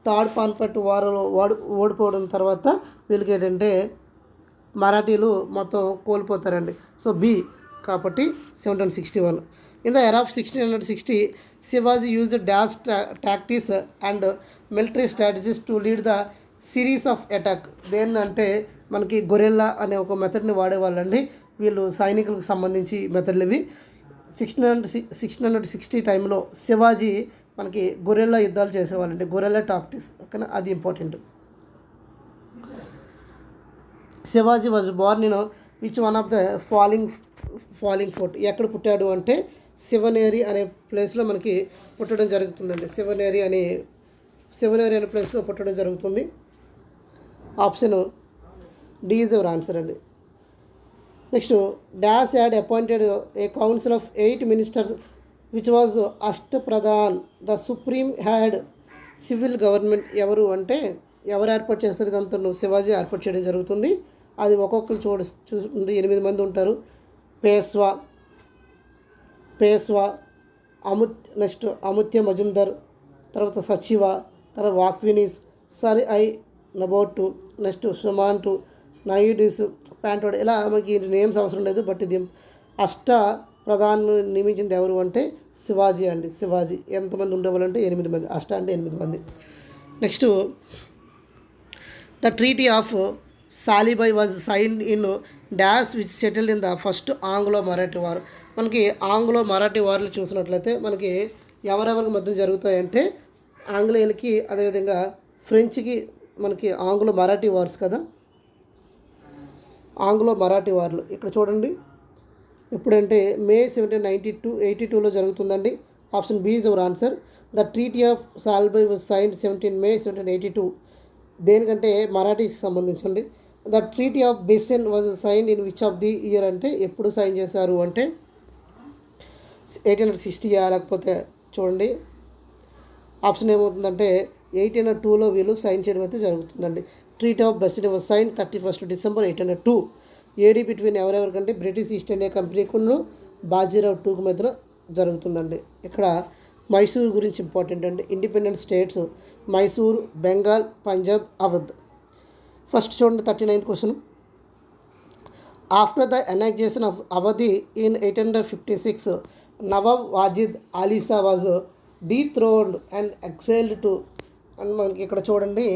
థర్డ్ పానిపట్టు వారంలో ఓడిపోవడం తర్వాత వీళ్ళకి ఏంటంటే మరాఠీలు మొత్తం కోల్పోతారండి. సో బి కాబట్టి 1761. In the era of 1660 Shivaji used dash tactics and military strategies to lead the series of attack. దేన్నంటే మనకి గొరెల్లా అనే ఒక మెథడ్ని వాడేవాళ్ళండి. వీళ్ళు సైనికులకు సంబంధించి మెథడ్లు ఇవి. 1660 టైంలో శివాజీ మనకి గొరెల్లా యుద్ధాలు చేసేవాళ్ళండి. గొరెల్లా టాక్టిక్స్. ఓకేనా, అది important. Shivaji was Born in which one of the falling fort. ఎక్కడ పుట్టాడు అంటే శివనేరి అనే ప్లేస్లో మనకి పుట్టడం జరుగుతుందండి. శివనేరి అనే ప్లేస్లో పుట్టడం జరుగుతుంది. Option D is your answer అండి. Next dash had appointed a council of 8 ministers which was Ashtapradhan. The supreme had civil government. ఎవరు అంటే ఎవరు ఏర్పాటు చేస్తారు? ఇదంతా శివాజీ ఏర్పాటు చేయడం జరుగుతుంది. అది ఒక్కొక్కరు చూస్తుంది 8 మంది ఉంటారు. పేష్వా నెక్స్ట్ అముత్య మజుందర్, తర్వాత సచివ, తర్వాత వాక్వినీస్, సరి ఐ నబోటు, నెక్స్ట్ సుమాంటు, నయుడిస్, ప్యాంటోడ్. ఇలా మనకి నేమ్స్ అవసరం లేదు. బట్ ఇది అష్ట ప్రధాన్ నియమించింది ఎవరు అంటే శివాజీ అండి. శివాజీ. ఎంతమంది ఉండేవాళ్ళంటే 8 మంది. అష్ట అంటే 8 మంది. Next the treaty of Salbai was signed in dash which settled in the first Anglo Marathi war. మనకి ఆంగ్లో మరాఠీ వార్లు చూసినట్లయితే మనకి ఎవరెవరికి మధ్య జరుగుతాయంటే ఆంగ్లేయులకి అదేవిధంగా ఫ్రెంచ్కి. మనకి ఆంగ్లో మరాఠీ వార్స్ కదా, ఆంగ్లో మరాఠీ వార్లు. ఇక్కడ చూడండి ఎప్పుడంటే మే 1782లో జరుగుతుందండి. Option B is your answer. The treaty of Salbai was signed 17 May 1782. దేనికంటే మరాఠీకి సంబంధించండి. The treaty of Bassein was signed in which of the year అంటే ఎప్పుడు సైన్ చేశారు అంటే 1860 లేకపోతే చూడండి ఆప్షన్ ఏమవుతుందంటే 1802లో వీళ్ళు సైన్ చేయడం అయితే జరుగుతుందండి. Treaty of Bassein was sign 31 December 1802. AD between ఎవరెవరికంటే బ్రిటిష్ ఈస్ట్ ఇండియా కంపెనీకును బాజీరావు టూకు మధ్యన జరుగుతుందండి. ఇక్కడ మైసూర్ గురించి ఇంపార్టెంట్ అండి. Independent states Mysore, Bengal, Punjab, Awadh. First చూడండి 39th question. After the annexation of Awadh in 1856, Nawab Wajid Ali Shah was dethroned and exiled to. And మనకి ఇక్కడ చూడండి,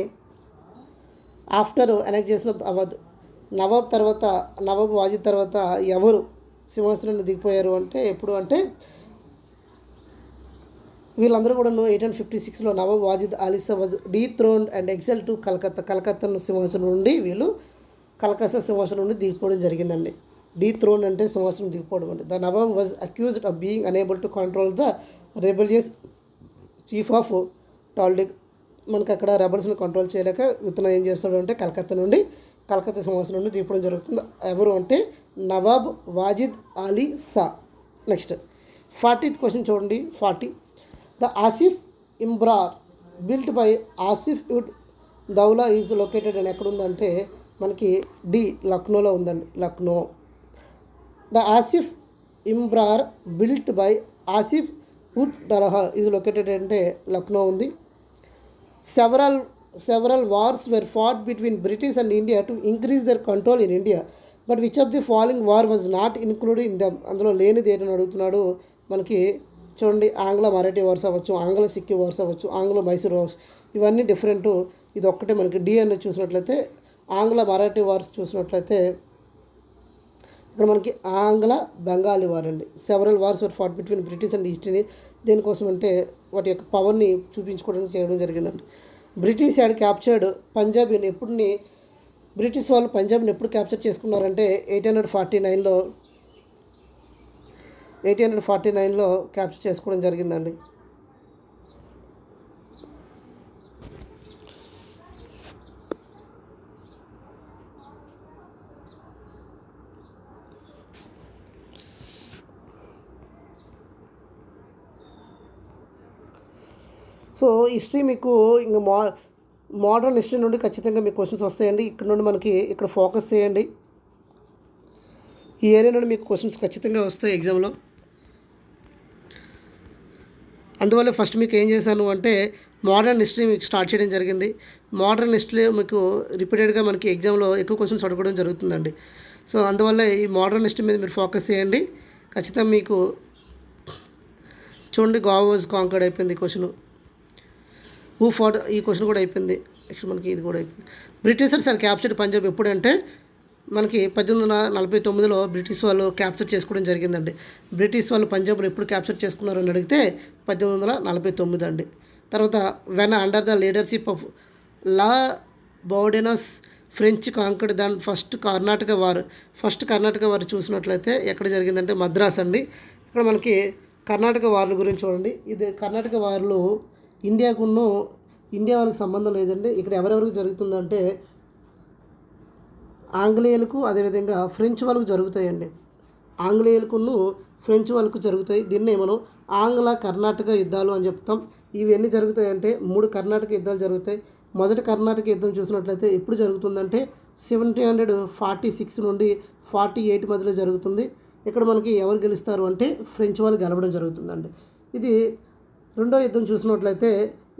after annexation of Awadh, Nawab Wajid తర్వాత ఎవరు సింహాసనం నుండి దిగిపోయారు అంటే ఎప్పుడు అంటే వీళ్ళందరూ కూడా 1856లో Nawab Wajid Ali Shah was dethroned and exiled to Calcutta సింహాసనం నుండి వీళ్ళు కలకత్తా సింహాసనం నుండి దిగిపోవడం జరిగిందండి. డీథ్రోన్ అంటే సింహాసనం దిగిపోవడం అండి. The nawab was accused of being unable to control the rebellious chief of టాల్డిక్. మనకి అక్కడ రెబల్స్ని కంట్రోల్ చేయలేక ఇతను ఏం చేస్తాడు అంటే కలకత్తా సింహాసనం నుండి దిగిపోవడం జరుగుతుంది. ఎవరు అంటే Nawab Wajid Ali Shah. Next 40th question చూడండి. 40. The Asaf Imambara built by Asaf ud Daula is located అని ఎక్కడ ఉందంటే మనకి డి లక్నోలో ఉందండి. Lucknow. The Asaf Imambara built by Asaf ud Daula is located అంటే లక్నో ఉంది. Several wars were fought between British and India to increase their control in India, but which of the following war was not included in them. అందులో లేనిది ఏంటని అడుగుతున్నాడు. మనకి చూడండి, ఆంగ్ల మరాఠీ వార్స్ అవ్వచ్చు, ఆంగ్ల సిక్కి వార్స్ అవ్వచ్చు, ఆంగ్ల మైసూర్ వార్స్, ఇవన్నీ డిఫరెంట్. ఇది ఒక్కటే మనకి డి అనేది చూసినట్లయితే ఆంగ్ల మరాఠీ వార్స్ చూసినట్లయితే ఇక్కడ మనకి ఆంగ్ల బెంగాలీ వార్ అండి. Several wars were fought between British and East India. దేనికోసం అంటే వాటి యొక్క పవర్ని చూపించుకోవడానికి చేయడం జరిగిందండి. బ్రిటిష్ హ్యాడ్ క్యాప్చర్డ్ పంజాబ్ ఎప్పుడుని బ్రిటిష్ వాళ్ళు పంజాబ్ని ఎప్పుడు క్యాప్చర్ చేసుకున్నారంటే 1849లో క్యాప్చర్ చేసుకోవడం జరిగిందండి. సో హిస్టరీ మీకు ఇంకా మోడర్న్ హిస్టరీ నుండి ఖచ్చితంగా మీకు క్వశ్చన్స్ వస్తాయండి. ఇక్కడ నుండి మనకి ఇక్కడ ఫోకస్ చేయండి. ఈ ఏరియా నుండి మీకు క్వశ్చన్స్ ఖచ్చితంగా వస్తాయి ఎగ్జామ్లో. అందువల్ల ఫస్ట్ మీకు ఏం చేశాను అంటే మోడర్న్ హిస్టరీ మీకు స్టార్ట్ చేయడం జరిగింది. మోడర్న్ హిస్టరీ మీకు రిపీటెడ్గా మనకి ఎగ్జామ్లో ఎక్కువ క్వశ్చన్స్ అడగడం జరుగుతుందండి. సో అందువల్ల ఈ మోడర్న్ హిస్టరీ మీద మీరు ఫోకస్ చేయండి. ఖచ్చితంగా మీకు చూడండి, గోవా వాజ్ కాంకర్డ్ అయిపోయింది క్వశ్చన్. హూ ఫాట్ ఈ క్వశ్చన్ కూడా అయిపోయింది. నెక్స్ట్ మనకి ఇది కూడా అయిపోయింది. బ్రిటిషర్స్ ఆర్ క్యాప్చర్డ్ పంజాబ్ ఎప్పుడంటే మనకి 1849లో బ్రిటిష్ వాళ్ళు క్యాప్చర్ చేసుకోవడం జరిగిందండి. బ్రిటిష్ వాళ్ళు పంజాబ్ను ఎప్పుడు క్యాప్చర్ చేసుకున్నారు అని అడిగితే 1849 అండి. తర్వాత when under the leadership of La Bourdonnais French conquered దాన్ ఫస్ట్ కర్ణాటక వార్ చూసినట్లయితే ఎక్కడ జరిగిందంటే మద్రాస్ అండి. ఇక్కడ మనకి కర్ణాటక వార్ల గురించి చూడండి. ఇది కర్ణాటక వార్లు ఇండియా వాళ్ళకి సంబంధం లేదండి. ఇక్కడ ఎవరెవరికి జరుగుతుందంటే ఆంగ్లేయులకు అదేవిధంగా ఫ్రెంచ్ వాళ్ళకు జరుగుతాయండి. ఆంగ్లేయులకును ఫ్రెంచ్ వాళ్ళకు జరుగుతాయి. దీన్నే మనం ఆంగ్ల కర్ణాటక యుద్ధాలు అని చెప్తాం. ఇవి ఎన్ని జరుగుతాయంటే 3 కర్ణాటక యుద్ధాలు జరుగుతాయి. మొదటి కర్ణాటక యుద్ధం చూసినట్లయితే ఎప్పుడు జరుగుతుందంటే 1746 నుండి 48 మధ్యలో జరుగుతుంది. ఇక్కడ మనకి ఎవరు గెలుస్తారు అంటే ఫ్రెంచ్ వాళ్ళు గెలవడం జరుగుతుందండి. ఇది రెండో యుద్ధం చూసినట్లయితే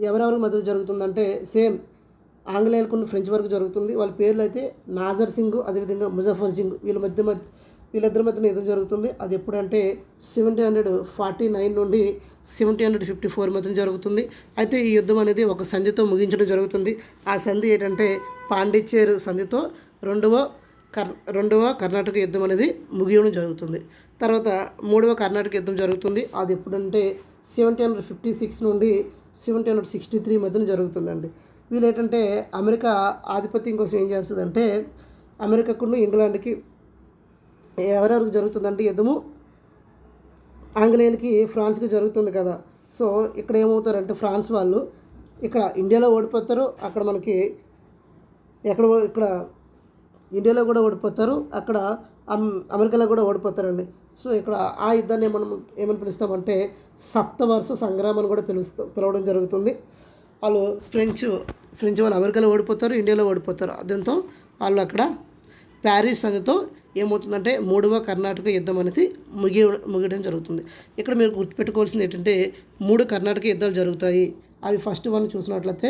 ఎవరెవరి మధ్య జరుగుతుందంటే సేమ్ ఆంగ్లేయులకు ఫ్రెంచ్ వరకు జరుగుతుంది. వాళ్ళ పేర్లు అయితే నాజర్ సింగ్ అదేవిధంగా ముజఫర్ సింగ్ వీళ్ళిద్దరి మధ్యన యుద్ధం జరుగుతుంది. అది ఎప్పుడంటే 1749 నుండి 1754 మధ్యన జరుగుతుంది. అయితే ఈ యుద్ధం అనేది ఒక సంధితో ముగించడం జరుగుతుంది. ఆ సంధి ఏంటంటే పాండిచ్చేరి సంధితో రెండవ కర్ణాటక యుద్ధం అనేది ముగియడం జరుగుతుంది. తర్వాత 3వ కర్ణాటక యుద్ధం జరుగుతుంది. అది ఎప్పుడంటే 1756 నుండి 1763 మధ్యన జరుగుతుందండి. వీళ్ళు ఏంటంటే అమెరికా ఆధిపత్యం కోసం ఏం చేస్తుందంటే అమెరికాకును ఇంగ్లాండ్కి ఎవరెవరికి జరుగుతుందంటే యుద్ధము ఆంగ్లేయులకి ఫ్రాన్స్కి జరుగుతుంది కదా. సో ఇక్కడ ఏమవుతారంటే ఫ్రాన్స్ వాళ్ళు ఇక్కడ ఇండియాలో ఓడిపోతారు, అక్కడ మనకి ఇక్కడ ఇండియాలో కూడా ఓడిపోతారు, అక్కడ అమెరికాలో కూడా ఓడిపోతారండి. సో ఇక్కడ ఆ యుద్ధాన్ని మనం ఏమని పిలుస్తామంటే సప్తవర్ష సంగ్రామం అని కూడా పిలవడం జరుగుతుంది. వాళ్ళు ఫ్రెంచ్ వాళ్ళు అమెరికాలో ఓడిపోతారు, ఇండియాలో ఓడిపోతారు. దాంతో వాళ్ళు అక్కడ ప్యారిస్ సంధితో ఏమవుతుందంటే 3వ కర్ణాటక యుద్ధం అనేది ముగియడం జరుగుతుంది. ఇక్కడ మీరు గుర్తుపెట్టుకోవాల్సింది ఏంటంటే 3 కర్ణాటక యుద్ధాలు జరుగుతాయి. అవి ఫస్ట్ వన్ చూసినట్లయితే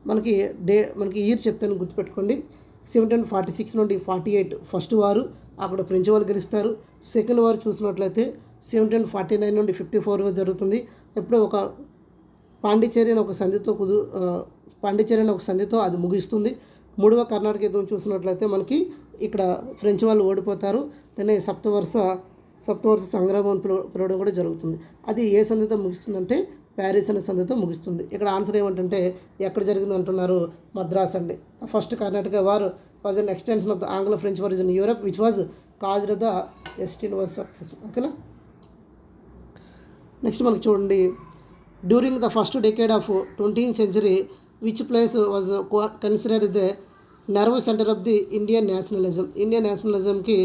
మనకి ఇయర్ చెప్తాను, గుర్తుపెట్టుకోండి. 1746 నుండి 48 ఫస్ట్ వారు, అక్కడ ఫ్రెంచ్ వాళ్ళు గెలుస్తారు. సెకండ్ వారు చూసినట్లయితే 1749 నుండి 54 జరుగుతుంది. ఎప్పుడో ఒక పాండిచేరి అనే ఒక సంధితో అది ముగిస్తుంది. 3వ కర్ణాటక యుద్ధం చూసినట్లయితే మనకి ఇక్కడ ఫ్రెంచ్ వాళ్ళు ఓడిపోతారు. దాన్ని సప్తవర్ష సంగ్రామం పిలవడం కూడా జరుగుతుంది. అది ఏ సంధితో ముగిస్తుందంటే ప్యారిస్ అనే సంధితో ముగిస్తుంది. ఇక్కడ ఆన్సర్ ఏమంటే ఎక్కడ జరిగింది అంటున్నారు, మద్రాస్ అండి. First Karnataka war was an extension of the Anglo French war in Europe which was caused the ఎస్టీన్ వాజ్ సక్సెస్. ఓకేనా. నెక్స్ట్ మనకి చూడండి, during the first decade of 20th century which place was considered the nerve centre of the Indian నేషనలిజంకి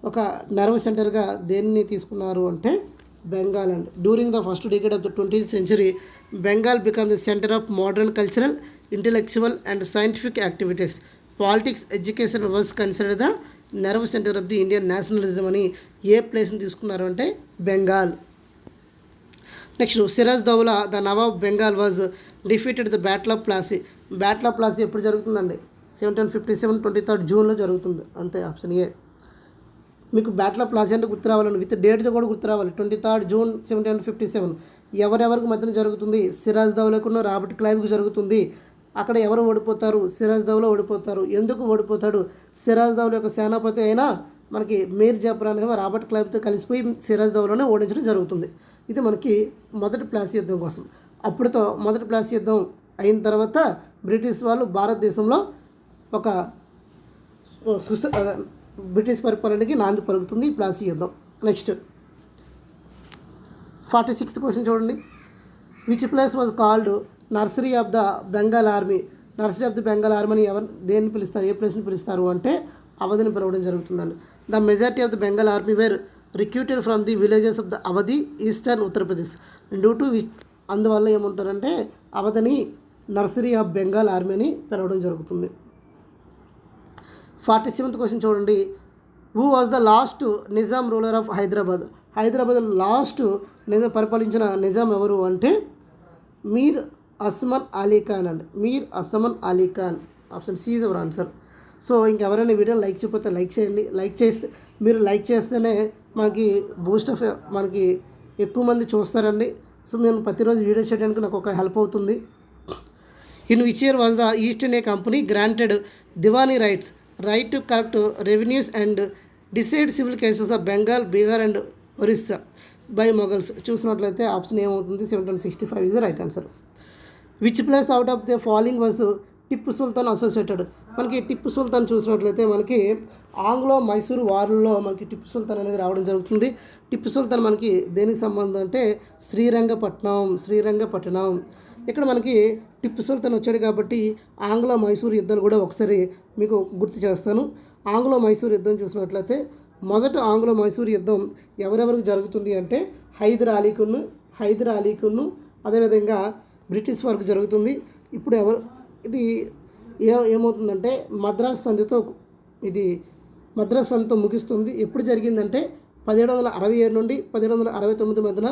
ఒక nerve సెంటర్గా దేన్ని తీసుకున్నారు అంటే Bengal and during the first decade of the 20th century Bengal become the centre of modern cultural, intellectual and scientific activities. Politics, education was considered the nerve centre of the Indian nationalism అని ఏ ప్లేస్ని తీసుకున్నారు అంటే Bengal. Next Sirajuddaulah the nawab Bengal was defeated the battle of Plassey. Battle of Plassey ఎప్పుడు జరుగుతుందండి? 1757 23rd జూన్లో జరుగుతుంది. అంతే, ఆప్షన్ ఏ. మీకు బ్యాటిల్ ఆఫ్ ప్లాసీ అంటే గుర్తు రావాలండి, విత్ డేట్తో కూడా గుర్తు రావాలి. 23rd June 1757 ఎవరెవరికి మధ్యన జరుగుతుంది? సిరాజ్దౌలాకున్న రాబర్ట్ క్లైవ్కు జరుగుతుంది. అక్కడ ఎవరు ఓడిపోతారు? సిరాజ్దౌలా ఓడిపోతారు. ఎందుకు ఓడిపోతాడు? సిరాజ్దౌలా యొక్క సేనాపతి అయినా మనకి మీర్ జాఫర్ అనే రాబర్ట్ క్లైవ్తో కలిసిపోయి సిరాజ్దౌలానే ఓడించడం జరుగుతుంది. ఇది మనకి మొదటి ప్లాసీ యుద్ధం కోసం. అప్పుడుతో మొదటి ప్లాసీ యుద్ధం అయిన తర్వాత బ్రిటిష్ వాళ్ళు భారతదేశంలో ఒక బ్రిటిష్ పరిపాలనకి నాంది పలుకుతుంది ప్లాసీ యుద్ధం. నెక్స్ట్ 46th క్వశ్చన్ చూడండి. Which place was called nursery of the Bengal army? Nursery of the Bengal ఆర్మీని దేన్ని పిలుస్తారు, ఏ ప్లేస్ని పిలుస్తారు అంటే అవధిని పిలవడం జరుగుతుందండి. The majority of the Bengal army were recruited from the villages of the Awadhi, eastern Uttar Pradesh. Due to అందువల్ల ఏమంటారంటే అవధిని నర్సరీ ఆఫ్ బెంగాల్ ఆర్మీని పిలవడం జరుగుతుంది. 47th క్వశ్చన్ చూడండి. Who was the last Nizam ruler of Hyderabad? Hyderabad last పరిపాలించిన నిజాం ఎవరు అంటే మీర్ అస్మన్ అలీ ఖాన్ అండి. Mir Osman Ali Khan. Option C is our answer. So ఇంకెవరైనా వీడియోని లైక్ చేయకపోతే లైక్ చేయండి. మీరు లైక్ చేస్తేనే మనకి మనకి ఎక్కువ మంది చూస్తారండి. సో నేను ప్రతిరోజు వీడియో చేయడానికి నాకు ఒక హెల్ప్ అవుతుంది. In which year was the East India Company granted diwani right to collect revenues and decide civil cases of Bengal, Bihar and Orissa by Mughals? చూసినట్లయితే ఆప్షన్ ఏమవుతుంది? 1765 is the right answer. Which place out of the following was Tipu Sultan associated? మనకి టిప్పు సుల్తాన్ చూసినట్లయితే మనకి Anglo Mysuru వార్లలో మనకి టిప్పు సుల్తాన్ అనేది రావడం జరుగుతుంది. టిప్పు సుల్తాన్ మనకి దేనికి సంబంధం అంటే శ్రీరంగపట్టణం. ఇక్కడ మనకి టిప్పు సుల్తాన్ వచ్చాడు కాబట్టి ఆంగ్లో మైసూరు యుద్ధాలు కూడా ఒకసారి మీకు గుర్తు చేస్తాను. ఆంగ్లో మైసూరు యుద్ధం చూసినట్లయితే మొదట ఆంగ్లో మైసూరు యుద్ధం ఎవరెవరికి జరుగుతుంది అంటే హైదర్ అలీకును అదేవిధంగా బ్రిటిష్ వారికి జరుగుతుంది. ఇప్పుడు ఇది ఏమవుతుందంటే మద్రాస్ సంధితో ముగిస్తుంది. ఎప్పుడు జరిగిందంటే 1767 నుండి 1769 మధ్యన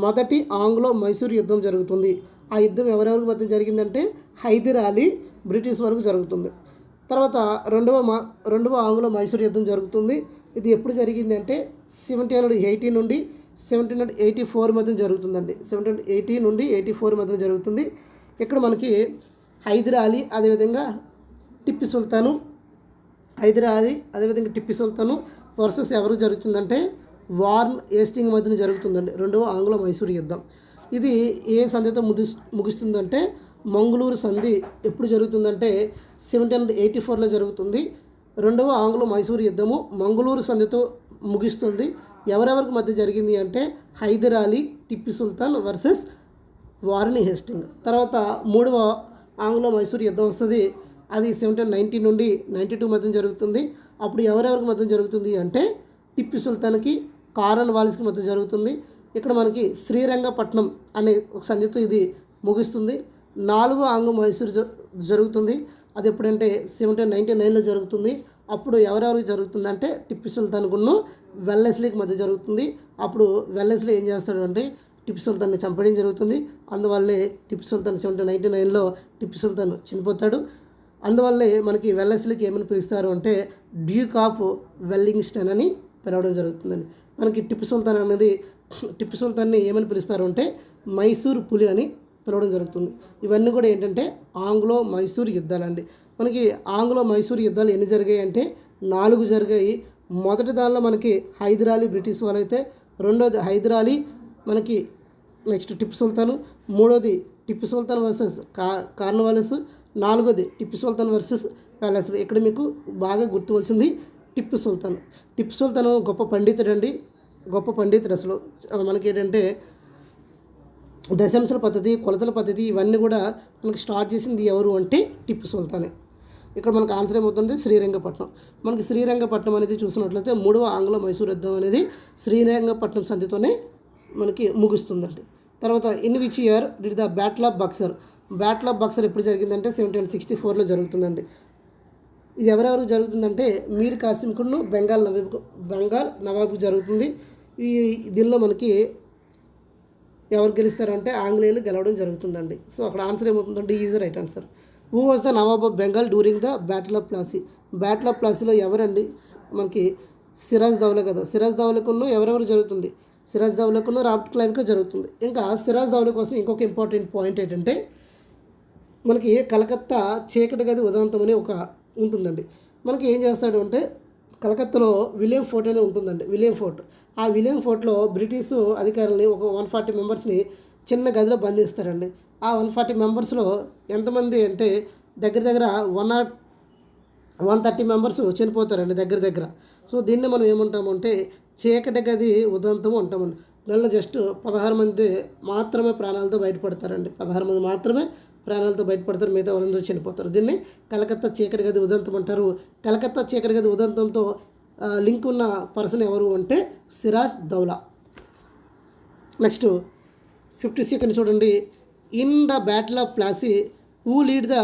మొదటి ఆంగ్లో మైసూర్ యుద్ధం జరుగుతుంది. ఆ యుద్ధం ఎవరెవరికి మధ్య జరిగిందంటే హైదర్ అలీ బ్రిటిష్ వరకు జరుగుతుంది. తర్వాత రెండవ ఆంగ్లో మైసూర్ యుద్ధం జరుగుతుంది. ఇది ఎప్పుడు జరిగింది అంటే 1780 నుండి 1784 మధ్య జరుగుతుందండి. 1780 నుండి 84 మధ్య జరుగుతుంది. ఇక్కడ మనకి హైదర్ అలీ అదేవిధంగా టిప్పు సుల్తాను వర్సెస్ ఎవరు జరుగుతుందంటే వార్న్ హేస్టింగ్స్ మధ్యన జరుగుతుందండి రెండవ ఆంగ్లో మైసూర్ యుద్ధం. ఇది ఏ సంధితో ముగుస్తుందంటే మంగళూరు సంధి ఎప్పుడు జరుగుతుందంటే 1784లో జరుగుతుంది. రెండవ ఆంగ్లో మైసూర్ యుద్ధము మంగళూరు సంధితో ముగిస్తుంది. ఎవరెవరికి మధ్య జరిగింది అంటే Hyder Ali, Tipu Sultan versus warn Hastings. తర్వాత మూడవ ఆంగ్లో మైసూర్ యుద్ధం వస్తుంది. అది 1790 నుండి 92 మధ్య జరుగుతుంది. అప్పుడు ఎవరెవరికి మధ్య జరుగుతుంది అంటే టిప్పు సుల్తాన్కి, కారన్ వాలిస్కి మధ్య జరుగుతుంది. ఇక్కడ మనకి శ్రీరంగపట్నం అనే సంధితో ఇది ముగుస్తుంది. 4వ ఆంగ్లో మైసూరు జరుగుతుంది. అది ఎప్పుడంటే 1799లో జరుగుతుంది. అప్పుడు ఎవరెవరికి జరుగుతుందంటే టిప్పు సుల్తాన్కును వెల్లెస్లీకి మధ్య జరుగుతుంది. అప్పుడు వెల్లెస్లీ ఏం చేస్తాడు అంటే టిప్పు సుల్తాన్ని చంపడం జరుగుతుంది. అందువల్లే టిప్పు సుల్తాన్ 1799లో టిప్పు సుల్తాన్ చనిపోతాడు. అందువల్లే మనకి వెల్లెస్లీకి ఏమని పిలుస్తారు అంటే డ్యూక్ ఆఫ్ వెల్లింగ్స్టన్ అని పిలవడం జరుగుతుందండి. మనకి టిప్పు సుల్తాన్ అనేది టిప్పు సుల్తాన్ని ఏమని పిలుస్తారు అంటే మైసూర్ పులి అని పిలవడం జరుగుతుంది. ఇవన్నీ కూడా ఏంటంటే ఆంగ్లో మైసూర్ యుద్ధాలండి. మనకి ఆంగ్లో మైసూర్ యుద్ధాలు ఎన్ని జరిగాయి అంటే 4 జరిగాయి. మొదటి దానిలో మనకి హైదరాలీ బ్రిటిష్ వాళ్ళైతే, రెండోది హైదరాలీ మనకి నెక్స్ట్ టిప్పు సుల్తాను, మూడోది Tipu Sultan versus Cornwallis, 4వది Tipu Sultan versus palace. ఇక్కడ మీకు బాగా గుర్తువలసింది టిప్పు సుల్తాన్. టిప్పు సుల్తాన్ గొప్ప పండితుడు అండి, గొప్ప పండితుడు. అసలు మనకి ఏంటంటే దశాంశాల పద్ధతి, కొలతల పద్ధతి ఇవన్నీ కూడా మనకి స్టార్ట్ చేసింది ఎవరు అంటే టిప్పు సుల్తానే. ఇక్కడ మనకు ఆన్సర్ ఏమవుతుంది శ్రీరంగపట్నం. మనకి శ్రీరంగపట్నం అనేది చూసినట్లయితే 3వ ఆంగ్లో మైసూర్ యుద్ధం అనేది శ్రీరంగపట్నం సంధితోనే మనకి ముగుస్తుందండి. తర్వాత in which year did the battle of Buxar. Battle of Buxar ఎప్పుడు జరిగిందంటే 1764లో జరుగుతుందండి. ఇది ఎవరెవరికి జరుగుతుందంటే మీర్ కాసిమ్కును బెంగాల్ నవాబుకు జరుగుతుంది. ఈ దీనిలో మనకి ఎవరు గెలుస్తారంటే ఆంగ్లేయులు గెలవడం జరుగుతుందండి. సో అక్కడ ఆన్సర్ ఏమవుతుందంటే easy right answer. Who was the nawab of Bengal during the battle of Plassey. Battle of ప్లాసీలో ఎవరండి మనకి సిరాజ్ దౌలా కదా. సిరాజ్ దౌలాకును ఎవరెవరు జరుగుతుంది, సిరాజ్ దౌలాకును రాబర్ట్ క్లైవ్కు జరుగుతుంది. ఇంకా సిరాజ్ దౌలా కోసం ఇంకొక ఇంపార్టెంట్ పాయింట్ ఏంటంటే మనకి కలకత్తా చీకటి గది ఉదంతం అని ఒక ఉంటుందండి. మనకి ఏం చేస్తాడు అంటే కలకత్తాలో విలియం ఫోర్ట్ అనేది ఉంటుందండి. విలియం ఫోర్ట్, ఆ విలియం ఫోర్ట్లో బ్రిటిష్ అధికారులని ఒక 140 మెంబర్స్ని చిన్న గదిలో బంధిస్తారండి. ఆ 140 మెంబర్స్లో ఎంతమంది అంటే దగ్గర 130 మెంబర్స్ చనిపోతారండి దగ్గర. సో దీన్ని మనం ఏమంటాము అంటే చీకటి గది ఉదంతము అంటామండి. దానిలో జస్ట్ 16 మంది మాత్రమే ప్రాణాలతో బయటపడతారండి. 16 మంది మాత్రమే ప్రాణాలతో బయటపడతారు, మిగతా వాళ్ళందరూ చనిపోతారు. దీన్ని కలకత్తా చీకటి గది ఉదంతం అంటారు. కలకత్తా చీకటి గది ఉదంతంతో లింక్ ఉన్న పర్సన్ ఎవరు అంటే సిరాజ్ దౌలా. నెక్స్ట్ 52nd చూడండి. In the battle of Plassey who lead the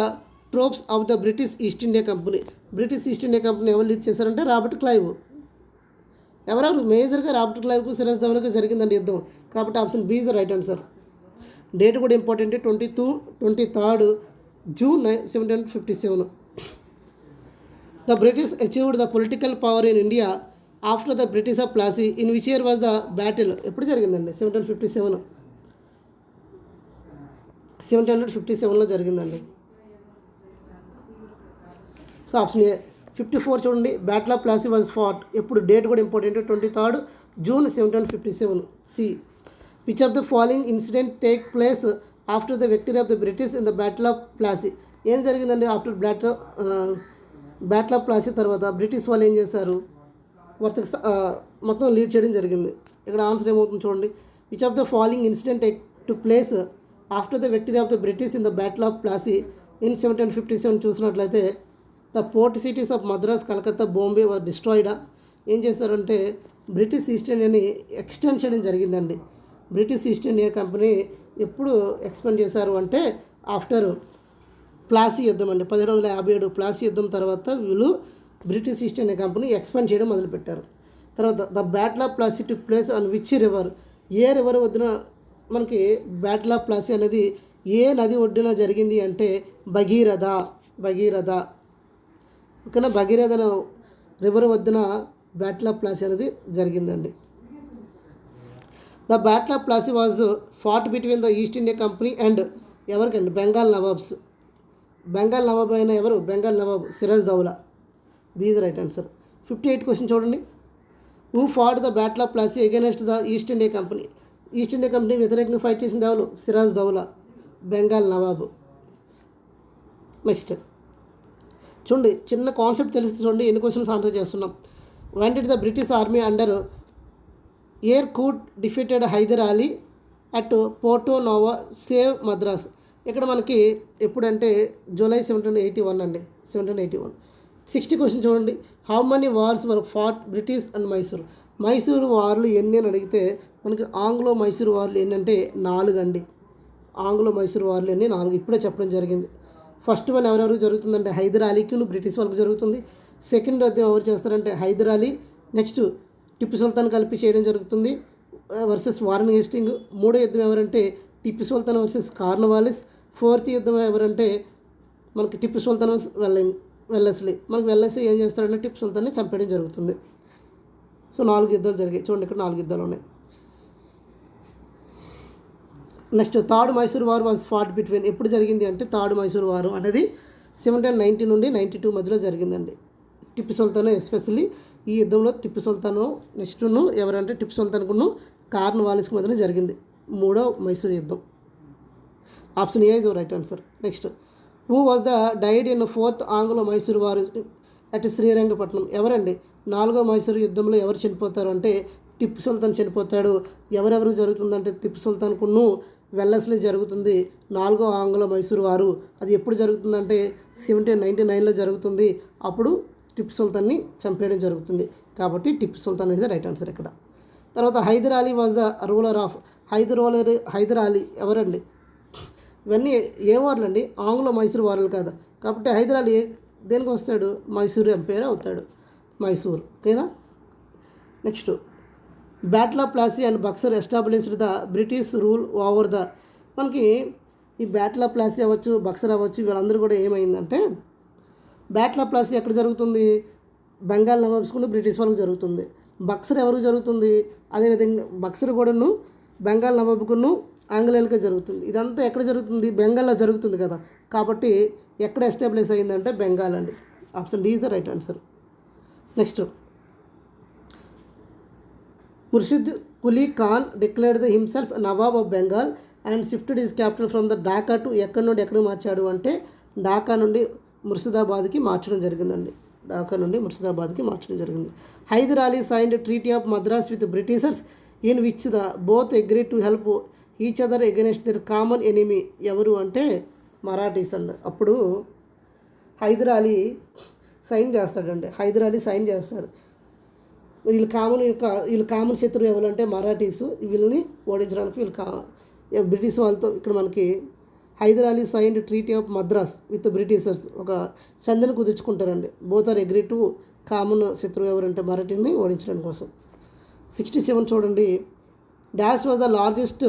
troops of the British East India Company. British East India Company ఎవరు లీడ్ చేశారంటే రాబర్ట్ క్లైవ్. ఎవరెవరు మేజర్గా రాబర్ట్ క్లైవ్కు సిరాజ్ దౌలాకు జరిగిందండి యుద్ధం. కాబట్టి option B is the right answer. Date కూడా important, 23rd June 1757. The British achieved the political power in India after the British of Plassey. In which year was the battle? ఎప్పుడు జరిగిందండి? 1757లో జరిగిందండి. So option A. 54 చూడండి. Battle of Plassey was fought ఎప్పుడు? Date కూడా important, 23rd June 1757. C. Which of the following incident take place after the victory of the British in the battle of Plassey. ఏం జరిగిందండి after battle of Plassey తర్వాత British వాళ్ళు ఏం చేశారు, మొత్తం లీడ్ చేయడం జరిగింది. ఇక్కడ ఆన్సర్ ఏమవుతుంది చూడండి. Which of the following incident take to place after the victory of the British in the battle of Plassey in 1757 చూసినట్లయితే the port cities of Madras, Calcutta, Bombay were డిస్ట్రాయిడా. ఏం చేశారంటే బ్రిటిష్ ఈస్ట్ ఇండియాని ఎక్స్టెండ్ చేయడం జరిగిందండి. బ్రిటిష్ ఈస్ట్ ఇండియా కంపెనీ ఎప్పుడు expand చేశారు అంటే ఆఫ్టర్ ప్లాసీ యుద్ధం అండి. 1757 ప్లాసీ యుద్ధం తర్వాత వీళ్ళు British East India Company expand చేయడం మొదలుపెట్టారు. తర్వాత the battle of Plassey took place on which river. ఏ రివర్ ఒడ్డున మనకి బ్యాటిల్ ఆఫ్ ప్లాసీ అనేది ఏ నది ఒడ్డున జరిగింది అంటే భగీరథ. ఓకేనా, భగీరథ రివర్ వద్దున బ్యాటిల్ ఆఫ్ ప్లాసీ అనేది జరిగిందండి. The battle of Plassey was fought between the East India Company and ఎవరికండి బెంగాల్ నవాబ్స్. బెంగాల్ నవాబ్ అయిన ఎవరు? Bengal nawab Siraj Daula. B the right answer. 58 question చూడండి. Who fought the battle of Plassey against the East India Company. East India Company వ్యతిరేకంగా fight చేసింది ఎవరు? Siraj Daula, Bengal nawab. Next చూడండి, చిన్న concept తెలిసి చూడండి ఎన్ని క్వశ్చన్స్ ఆన్సర్ చేస్తున్నాం. When did the British army under Eyre Coote defeated Hyder Ali at Porto Novo save Madras. ఇక్కడ మనకి ఎప్పుడంటే జూలై 1781 అండి, 1781. 60 క్వశ్చన్ చూడండి. How many wars were fought British and Mysore. Mysore వార్లు ఎన్ని అని అడిగితే మనకి ఆంగ్లో మైసూర్ వార్లు ఏంటంటే 4 అండి. ఆంగ్లో మైసూర్ వార్లు అన్నీ 4 ఇప్పుడే చెప్పడం జరిగింది. ఫస్ట్ వన్ ఎవరెవరికి జరుగుతుందంటే హైదర్ అలీకి బ్రిటిష్ వాళ్ళకి జరుగుతుంది. సెకండ్ యుద్ధం ఎవరు చేస్తారంటే హైదర్ అలీ నెక్స్ట్ టిప్పు సుల్తాన్ కలిపి చేయడం జరుగుతుంది వర్సెస్ వారన్ హేస్టింగ్. మూడో యుద్ధం ఎవరంటే Tipu Sultan versus Cornwallis. Fourth యుద్ధం ఎవరంటే మనకి టిప్పు సుల్తాన్ వెల్లెస్లీ. మనకి వెల్లెస్లీ ఏం చేస్తాడంటే టిప్పు సుల్తాన్ని చంపేయడం జరుగుతుంది. సో 4 యుద్ధాలు జరిగాయి. చూడండి ఇక్కడ 4 యుద్ధాలు ఉన్నాయి. Next third Mysore war was fought between. ఎప్పుడు జరిగింది అంటే థర్డ్ మైసూర్ వారు అనేది 1790 నుండి 92 మధ్యలో జరిగిందండి. టిప్పు సుల్తాన్ ఎస్పెషల్లీ ఈ యుద్ధంలో టిప్పు సుల్తాను నెక్స్ట్ను ఎవరంటే టిప్పు సుల్తాన్కును కార్న్వాలిస్కి మధ్యన జరిగింది. మూడో మైసూర్ యుద్ధం. Option A is right answer. Next who was the died in fourth Anglo Mysore war at Srirangapatnam. ఎవరండి 4వ మైసూర్ యుద్ధంలో ఎవరు చనిపోతారు అంటే టిప్పు సుల్తాన్ చనిపోతాడు. ఎవరెవరు జరుగుతుందంటే టిప్పు సుల్తాన్కును వెల్లెస్లీ జరుగుతుంది 4వ ఆంగ్లో మైసూర్ వారు. అది ఎప్పుడు జరుగుతుందంటే 1799లో జరుగుతుంది. అప్పుడు టిప్పు సుల్తాన్ని చంపేయడం జరుగుతుంది. కాబట్టి Tipu Sultan is the right answer ఇక్కడ. తర్వాత Hyder Ali was the ruler of. Hyder Ali ఎవరండి? ఇవన్నీ ఏ వార్లు అండి? ఆంగ్లో మైసూర్ వార్లు కాదు. కాబట్టి హైదర్ అలీ దేనికి వస్తాడు? మైసూర్ ఎంపైర్ అవుతాడు. మైసూర్. ఓకేనా. Next battle of Plassey and Buxar established the British rule over the. మనకి ఈ బ్యాటిల్ ఆఫ్ ప్లాసీ అవ్వచ్చు, బక్సర్ అవ్వచ్చు, వీళ్ళందరూ కూడా ఏమైందంటే బ్యాటిల్ ఆఫ్ ప్లాసీ ఎక్కడ జరుగుతుంది? బెంగాల్ నవాబ్స్కును బ్రిటిష్ వాళ్ళకు జరుగుతుంది. బక్సర్ ఎవరికి జరుగుతుంది? అదేవిధంగా బక్సర్ కూడాను బెంగాల్ నవాబ్కును ఆంగ్లేయులకే జరుగుతుంది. ఇదంతా ఎక్కడ జరుగుతుంది? బెంగాల్లో జరుగుతుంది కదా. కాబట్టి ఎక్కడ ఎస్టాబ్లిష్ అయిందంటే బెంగాల్ అండి. Option D is the right answer. Next Murshid Quli Khan declared himself nawab of Bengal and shifted his capital from the Dhaka to. ఎక్కడి నుండి ఎక్కడికి మార్చాడు అంటే ఢాకా నుండి ముర్షిదాబాద్కి మార్చడం జరిగిందండి. ఢాకా నుండి ముర్షిదాబాద్కి మార్చడం జరిగింది. Hyder Ali signed treaty of Madras with Britishers in which the both agree to help each other against their common enemy. ఎవరు అంటే మరాఠీస్ అండి. అప్పుడు హైదర్ అలీ సైన్ చేస్తాడండి. హైదర్ అలీ సైన్ చేస్తాడు. వీళ్ళు కామన్ శత్రువు ఎవరంటే మరాఠీస్. వీళ్ళని ఓడించడానికి బ్రిటిష్ వాళ్ళతో ఇక్కడ మనకి Hyder Ali signed treaty of Madras with Britishers ఒక సంధిని కుదుర్చుకుంటారండి. Both are agree to common శత్రువు ఎవరంటే మరాఠీని ఓడించడం కోసం. 67 చూడండి. Dash was the largest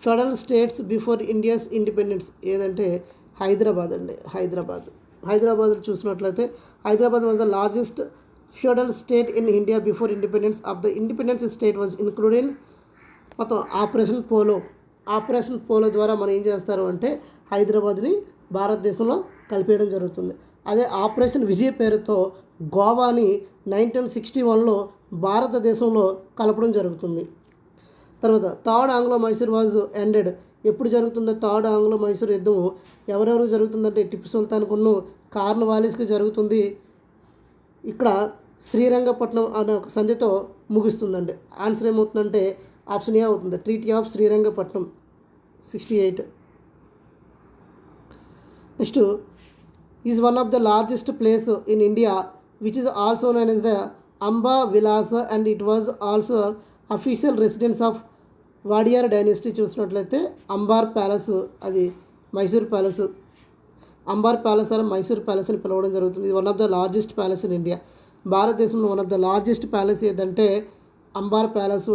federal states before India's independence. ఏదంటే హైదరాబాద్ అండి. హైదరాబాద్ చూసినట్లయితే Hyderabad was the largest federal state in India before independence of the independence state was included మొత్తం ఆపరేషన్ పోలో ద్వారా మనం ఏం చేస్తారు అంటే హైదరాబాద్ని భారతదేశంలో కలిపేయడం జరుగుతుంది. అదే ఆపరేషన్ విజయ్ పేరుతో గోవాని 1961లో భారతదేశంలో కలపడం జరుగుతుంది. తర్వాత third Anglo Mysore was ended. ఎప్పుడు జరుగుతుందో థర్డ్ ఆంగ్లో మైసూర్ యుద్ధం ఎవరెవరు జరుగుతుందంటే టిప్పు సుల్తాన్కును కార్న్వాలిస్కి జరుగుతుంది. ఇక్కడ శ్రీరంగపట్నం అనే ఒక సంధితో ముగుస్తుందండి. ఆన్సర్ ఏమవుతుందంటే ఆప్షన్ ఏ అవుతుంది. Treaty of Srirangapatnam 68. Next is one of the largest place in India which is also known as the Amba Vilas and it was also official residence of Wadiyar dynasty. చూసినట్లయితే అంబార్ ప్యాలెస్ అది మైసూర్ ప్యాలెస్. అంబార్ ప్యాలెస్ అని Mysore palace అని పిలవడం జరుగుతుంది. ఇది one of the largest palace in India. భారతదేశంలో one of the largest palace ఏదంటే Ambar palace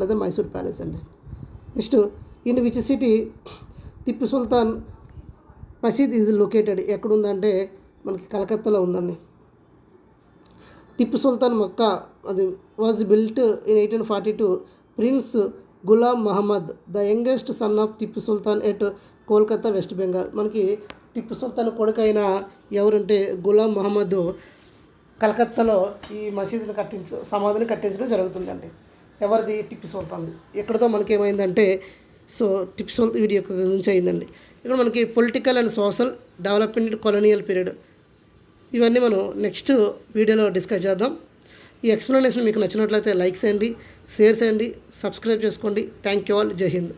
లేదా మైసూర్ ప్యాలెస్ అండి. Next in which city Tipu Sultan Masjid is located. ఎక్కడుందంటే మనకి కలకత్తాలో ఉందండి. టిప్పు సుల్తాన్ మక్కా అది was built in 1842. Prince Ghulam Mohammad the youngest son of Tipu Sultan at Kolkata West Bengal. మనకి టిప్పు సుల్తాన్ కొడుకైన ఎవరంటే గులాం మహమ్మద్ కలకత్తాలో ఈ మసీదుని సమాధిని కట్టించడం జరుగుతుందండి. ఎవరిది? టిప్పు సుల్తాన్ది. ఎక్కడితో మనకి ఏమైందంటే టిప్పు సుల్తాన్ వీడి యొక్క గురించి అయిందండి. ఇక్కడ మనకి political and social development colonial period ఇవన్నీ మనం నెక్స్ట్ వీడియోలో డిస్కస్ చేద్దాం. ఈ ఎక్స్ప్లెనేషన్ మీకు నచ్చినట్లయితే లైక్ చేయండి, షేర్ చేయండి, సబ్స్క్రైబ్ చేసుకోండి. Thank you all. జై హింద్.